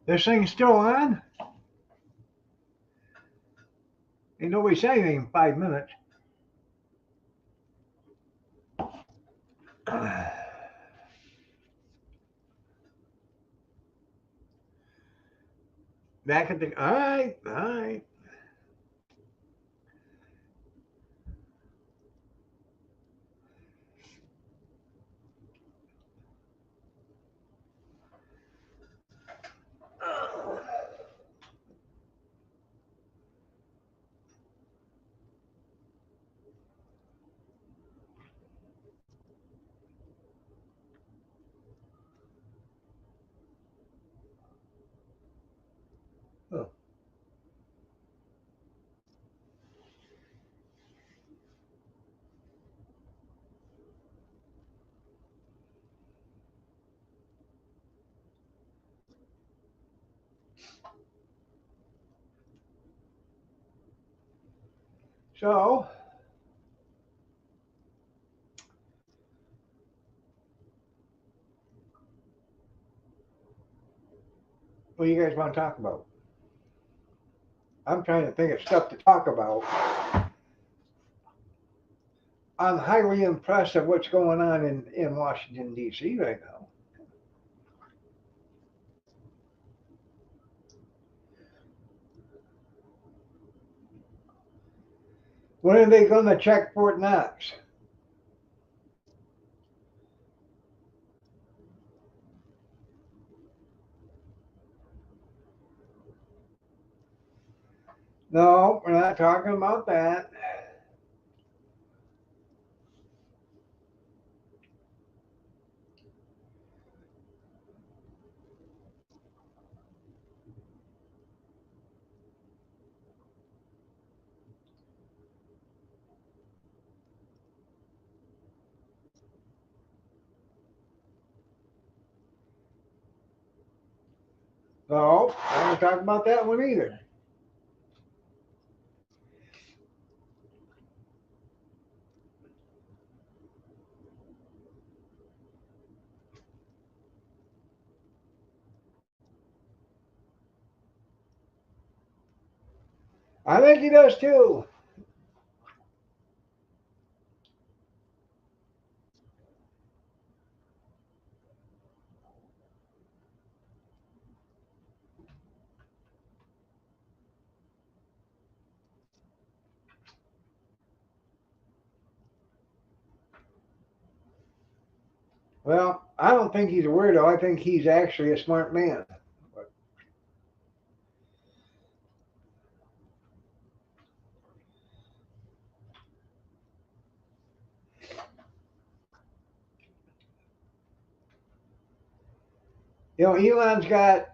This thing's still on? Ain't nobody said anything in 5 minutes. Back at the, all right, all right. Oh. So, what do you guys want to talk about? I'm trying to think of stuff to talk about. I'm highly impressed at what's going on in Washington, D.C. right now. When are they going to check Fort Knox? No, we're not talking about that. No, I don't talk about that one either. I think he does too. Well, I don't think he's a weirdo. I think he's actually a smart man. You know, Elon's got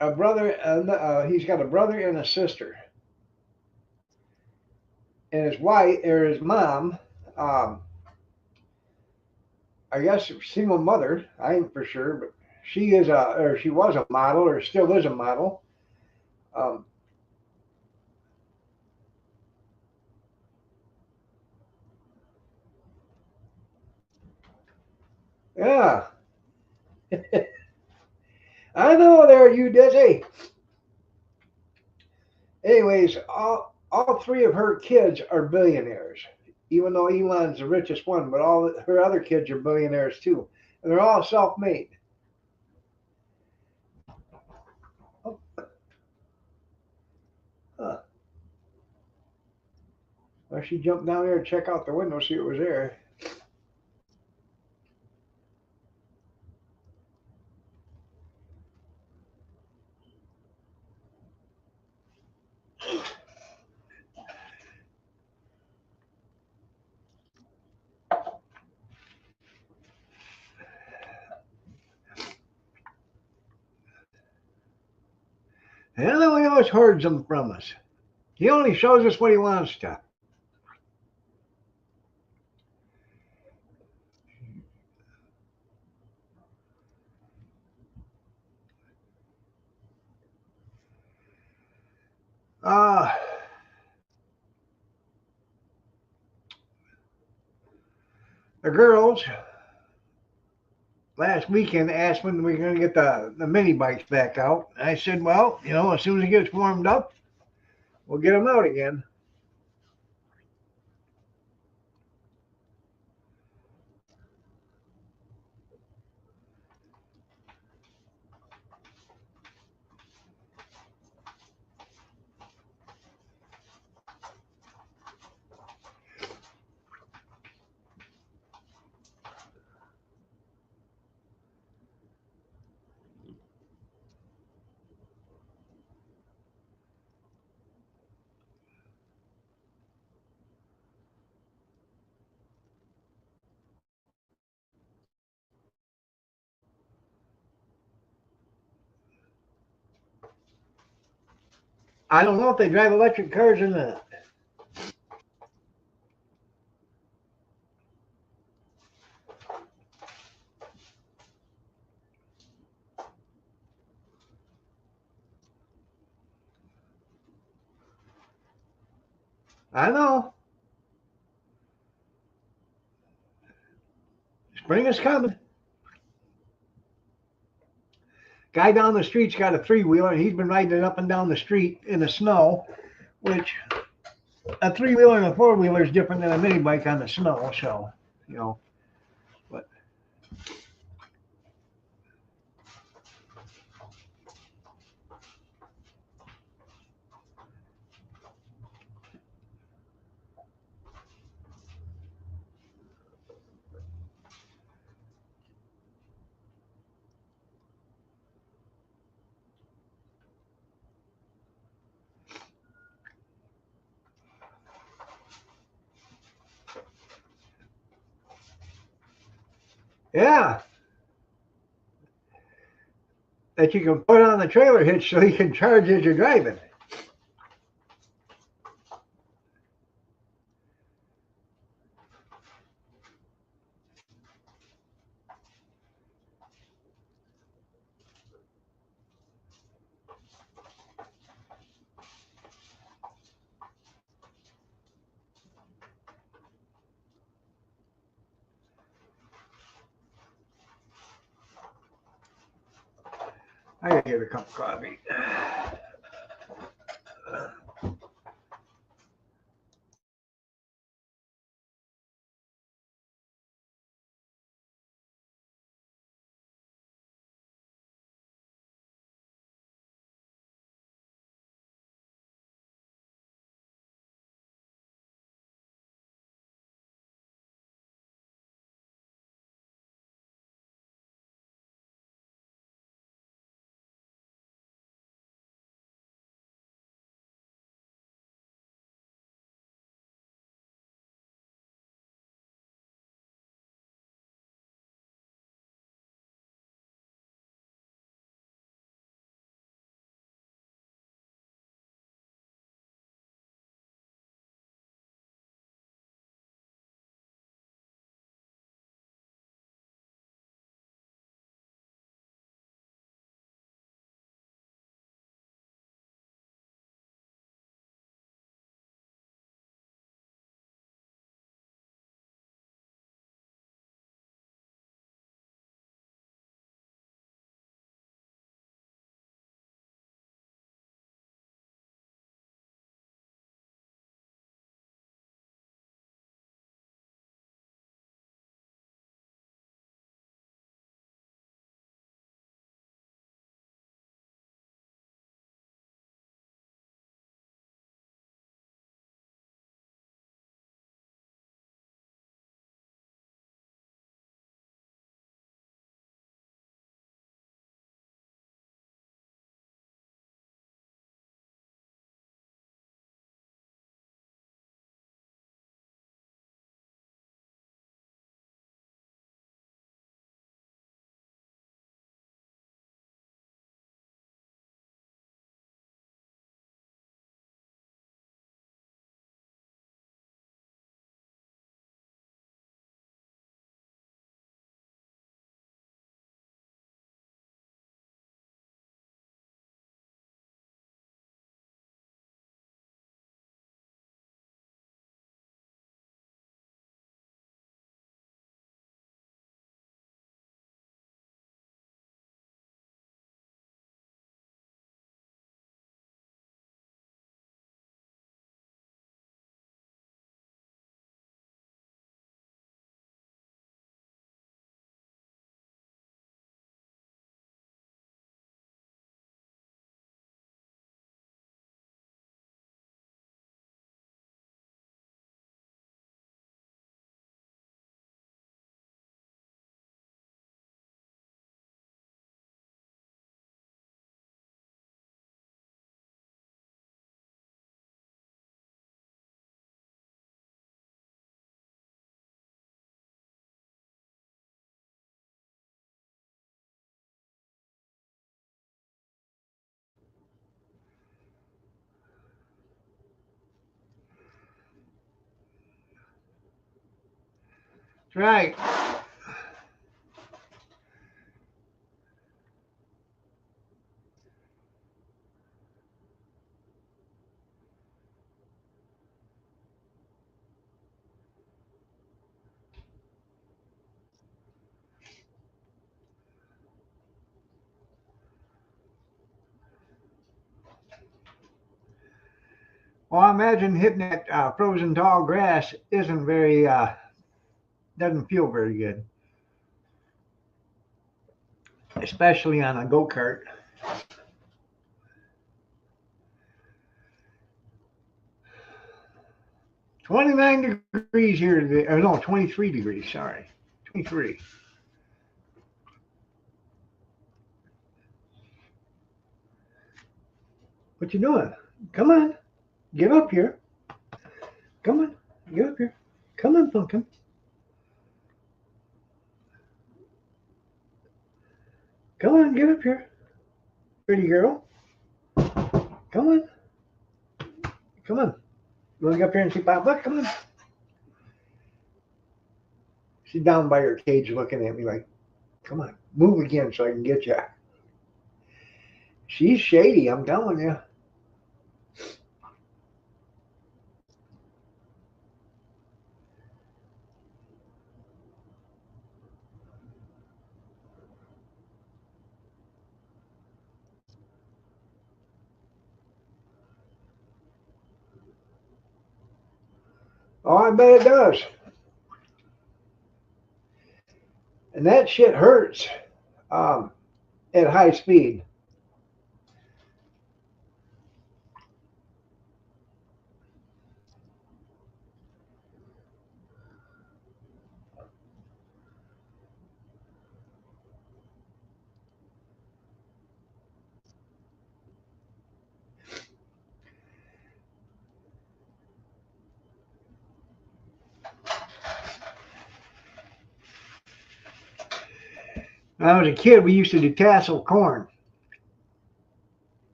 a brother. He's got a brother and a sister, and his wife or his mom. Um, I guess single mother. I ain't for sure, but she was a model, or still is a model. Um, yeah, I know there you dizzy. Anyways, all three of her kids are billionaires, even though Elon's the richest one, but all her other kids are billionaires too. And they're all self-made. Oh, huh. Well, she jumped down there and check out the window, see what was there. And then he always hoards them from us. He only shows us what he wants to. Uh, the girls last weekend asked when we're gonna get the mini bikes back out. I said, well, as soon as it gets warmed up, we'll get them out again. I don't know if they drive electric cars or not. I know. Spring is coming. Guy down the street's got a 3-wheeler, and he's been riding it up and down the street in the snow, which a 3-wheeler and a 4-wheeler is different than a mini bike on the snow. So, but yeah, that you can put on the trailer hitch so you can charge as you're driving. I gotta get a cup of coffee. right. Well, I imagine hitting that frozen tall grass isn't very, doesn't feel very good, especially on a go-kart. 29 degrees here today, or no, 23 degrees, sorry. 23. What you doing? Come on, get up here. Come on, get up here. Come on, Pumpkin. Come on, get up here. Pretty girl. Come on. Come on. You want to get up here and see Pop? Look, come on. She's down by her cage looking at me like, come on, move again so I can get you. She's shady, I'm telling you. Oh, I bet it does. And that shit hurts at high speed. When I was a kid, we used to detassel corn.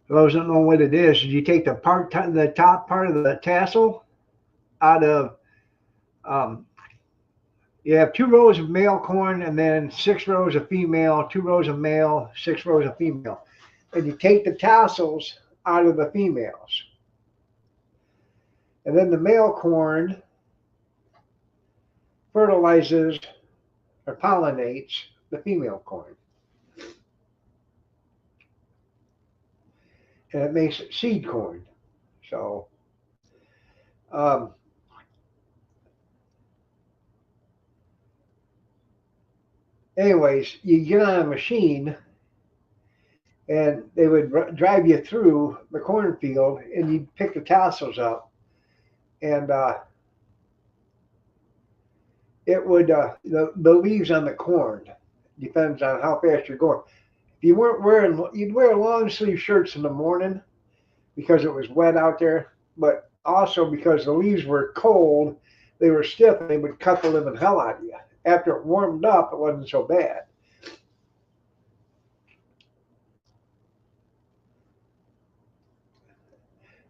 For those who don't know what it is, you take the top part of the tassel out of, you have 2 rows of male corn and then 6 rows of female, 2 rows of male, 6 rows of female. And you take the tassels out of the females. And then the male corn fertilizes or pollinates the female corn. And it makes seed corn. So, anyways, you get on a machine and they would drive you through the cornfield and you'd pick the tassels up. And it would, the leaves on the corn, depends on how fast you're going. If you weren't wearing, you'd wear long sleeve shirts in the morning because it was wet out there, but also because the leaves were cold, they were stiff and they would cut the living hell out of you. After it warmed up, it wasn't so bad.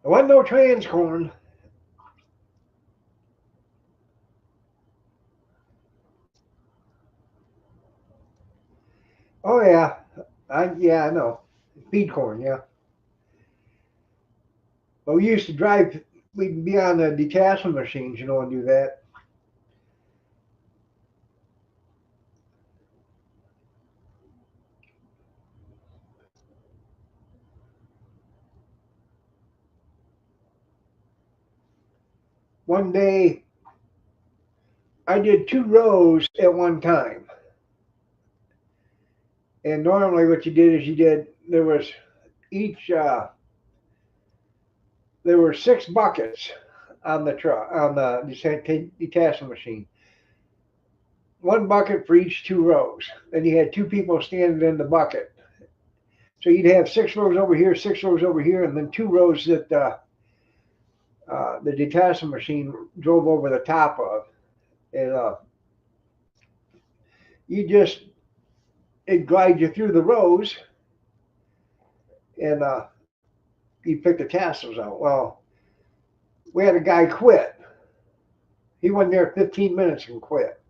There wasn't no trans corn. Oh yeah, I know. Feed corn, yeah. But we used to drive. We'd be on the detachment machines, and do that. One day, I did 2 rows at one time. And normally, what you did is there was each there were 6 buckets on the truck on the detachment machine. 1 bucket for each 2 rows. Then you had 2 people standing in the bucket. So you'd have 6 rows over here, 6 rows over here, and then 2 rows that the detachment machine drove over the top of. And it'd glide you through the rows and you pick the tassels out. Well, we had a guy quit. He wasn't there 15 minutes and quit.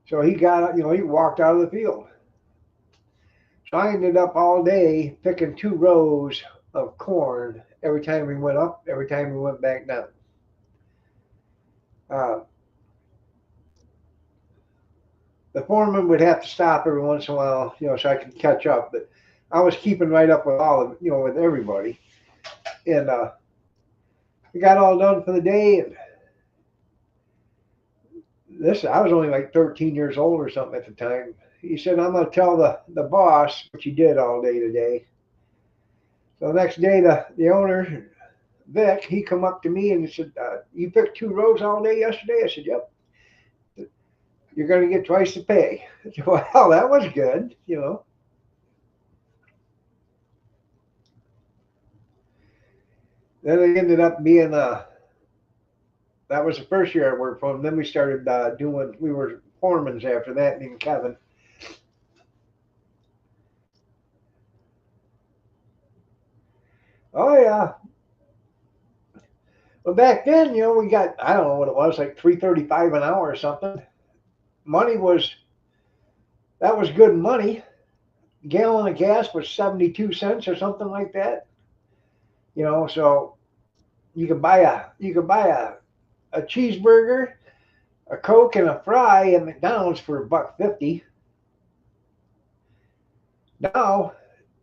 So he got, he walked out of the field. So I ended up all day picking 2 rows of corn every time we went up, every time we went back down. The foreman would have to stop every once in a while, so I could catch up. But I was keeping right up with all of, with everybody. And we got all done for the day. And I was only like 13 years old or something at the time. He said, I'm going to tell the boss what you did all day today. So the next day, the owner, Vic, he come up to me and he said, you picked 2 rows all day yesterday? I said, yep. You're going to get twice the pay. I said, well, that was good, Then it ended up being, that was the first year I worked for him. Then we started we were foremans after that, me and Kevin. Oh, yeah. Well, back then, we got, I don't know what it was, like $3.35 an hour or something. That was good money. A gallon of gas was 72 cents or something like that. So you could buy a cheeseburger, a Coke, and a fry at McDonald's for $1.50. Now,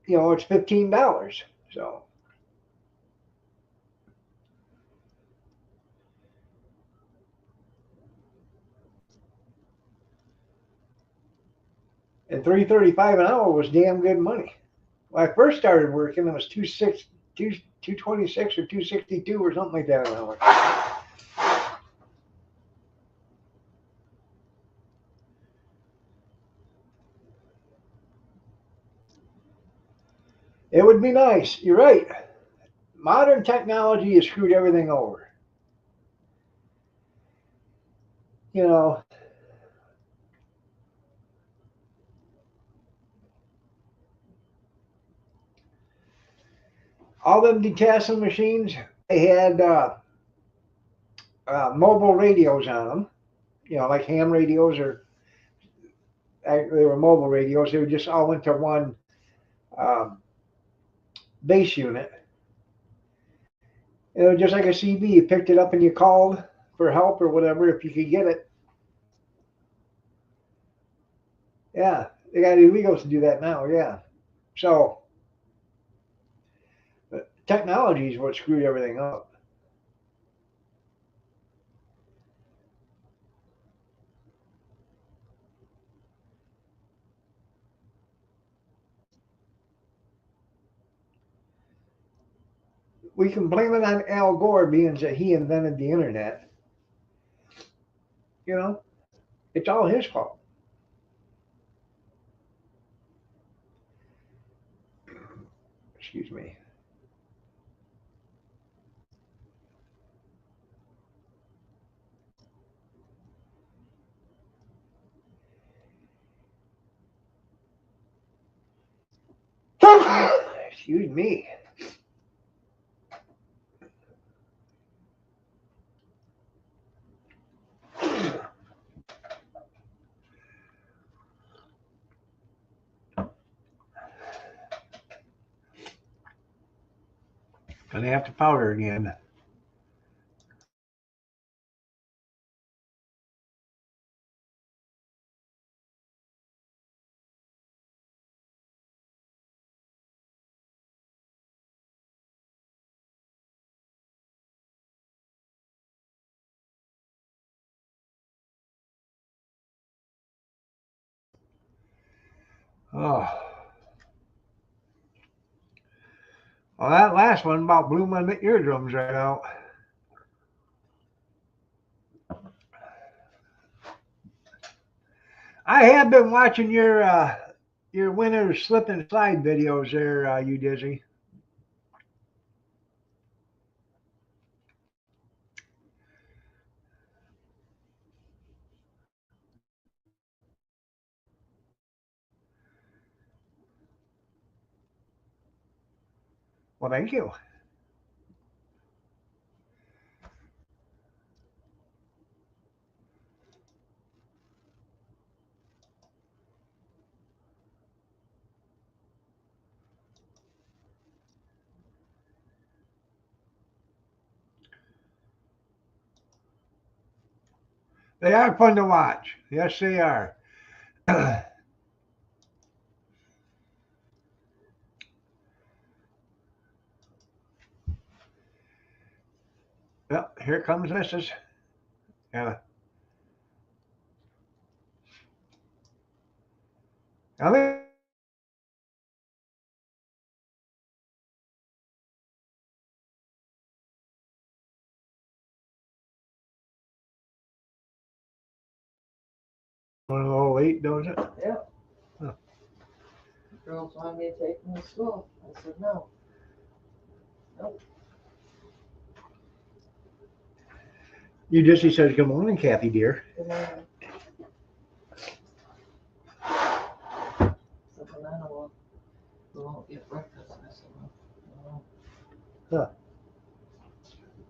it's $15. So. And $3.35 an hour was damn good money. When I first started working, it was 226 or 262 or something like that an hour. It would be nice. You're right. Modern technology has screwed everything over. All them detasseling machines, they had mobile radios on them, like ham radios, or they were mobile radios. They were just all into one base unit. It was just like a CB. You picked it up and you called for help or whatever if you could get it. Yeah, they got illegals to do that now. Yeah, so technology is what screwed everything up. We can blame it on Al Gore being that he invented the internet. It's all his fault. Excuse me. Excuse me. Gonna have to powder again. Oh. Well, that last one about blew my eardrums right out. I have been watching your winter slip and slide videos there, you Dizzy. Well, thank you. They are fun to watch. Yes, they are. Well, here comes Mrs. Yeah. Ellie? One a little late, does it? Yep. Huh. Girls wanted me to take them to school. I said no. You just, he says, good morning, Kathy dear. Good morning. So banana we won't get breakfast. I said no. Huh.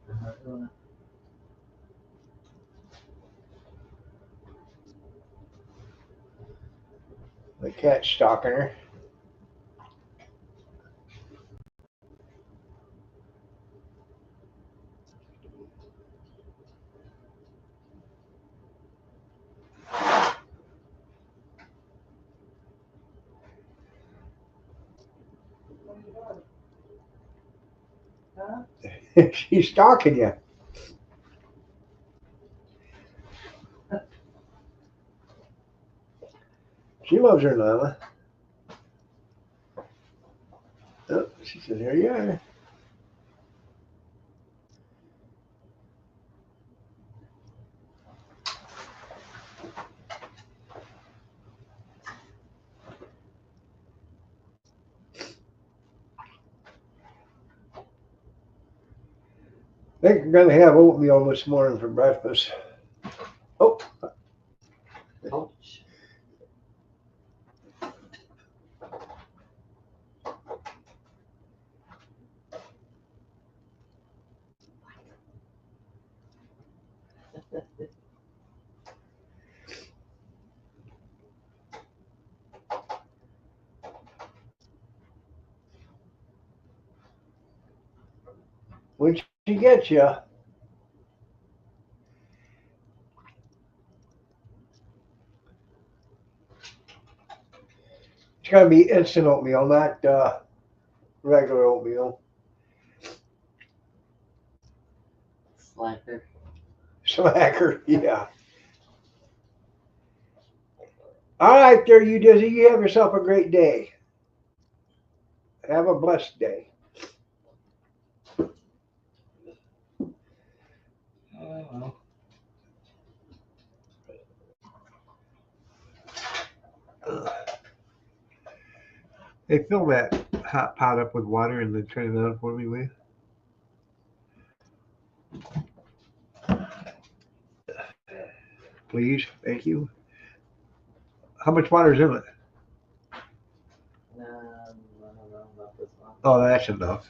I'm not doing it. The cat's stalking her. What are you doing? Huh? She's stalking you. She loves her llama. Oh, she said, here you are. I think we're gonna have oatmeal this morning for breakfast. Oh, Ouch. when she gets you. It's gonna be instant oatmeal, not regular oatmeal. Slacker. Slacker, yeah. All right, there, you Dizzy. You have yourself a great day. Have a blessed day. Oh well. Hey, fill that hot pot up with water and then turn it on for me, will you? Please, thank you. How much water is in it? I don't know about this one. Oh, that's enough.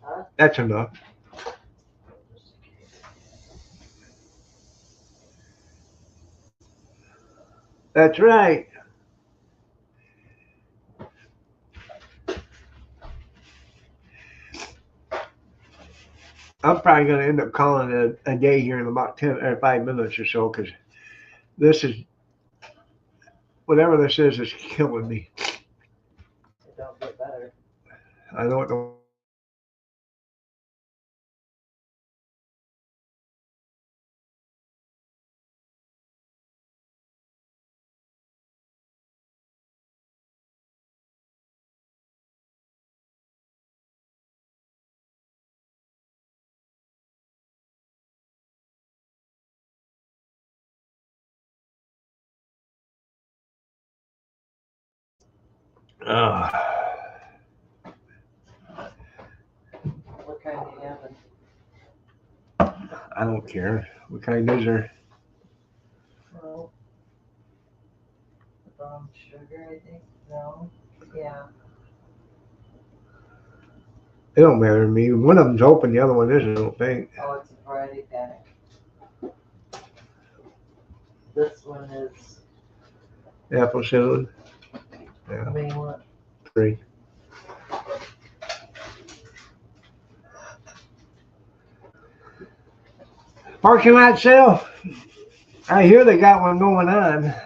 Huh? That's enough. That's right. I'm probably going to end up calling it a day here in about 10 or 5 minutes or so because this is, whatever this is killing me. It don't get better. I don't know. What kind do you have? I don't care. What kind is there? Well, brown sugar, I think. No. Yeah. It don't matter to me. One of them's open, the other one isn't, I don't think. Oh, it's a variety pack. This one is. Apple cinnamon. I Yeah, mean, what? 3. Parking lot sale. I hear they got one going on. Yeah,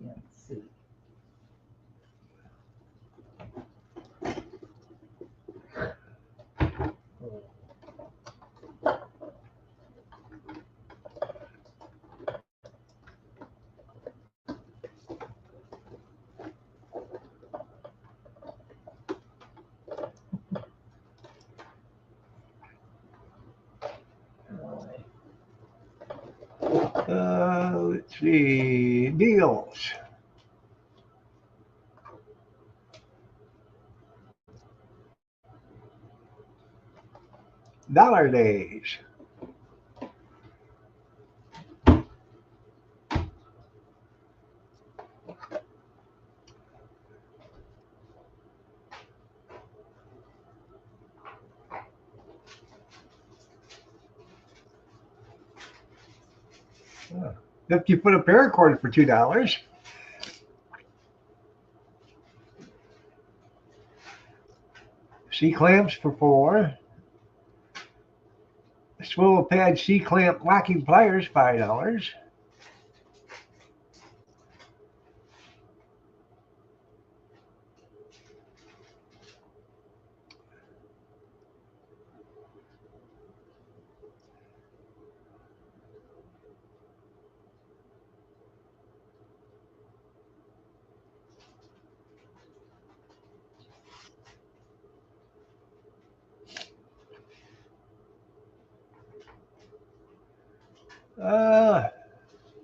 let's see. Let's see. Deals. Dollar days. Huh. 50-foot of paracord for $2. C-clamps for $4. Swivel pad C-clamp locking pliers, $5.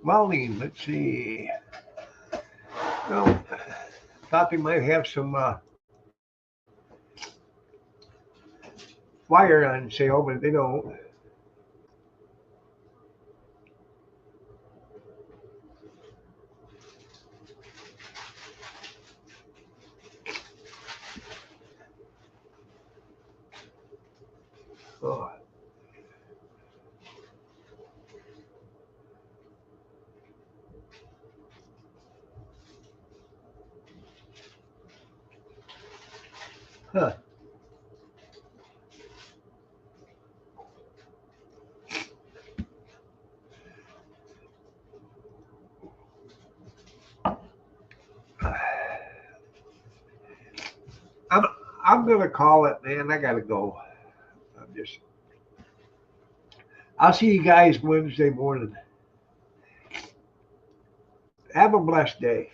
Welding, let's see. Well, thought they might have some wire on sale, but they don't. Oh. Huh. I'm I'm gonna call it, man. I gotta go. I'll see you guys Wednesday morning. Have a blessed day.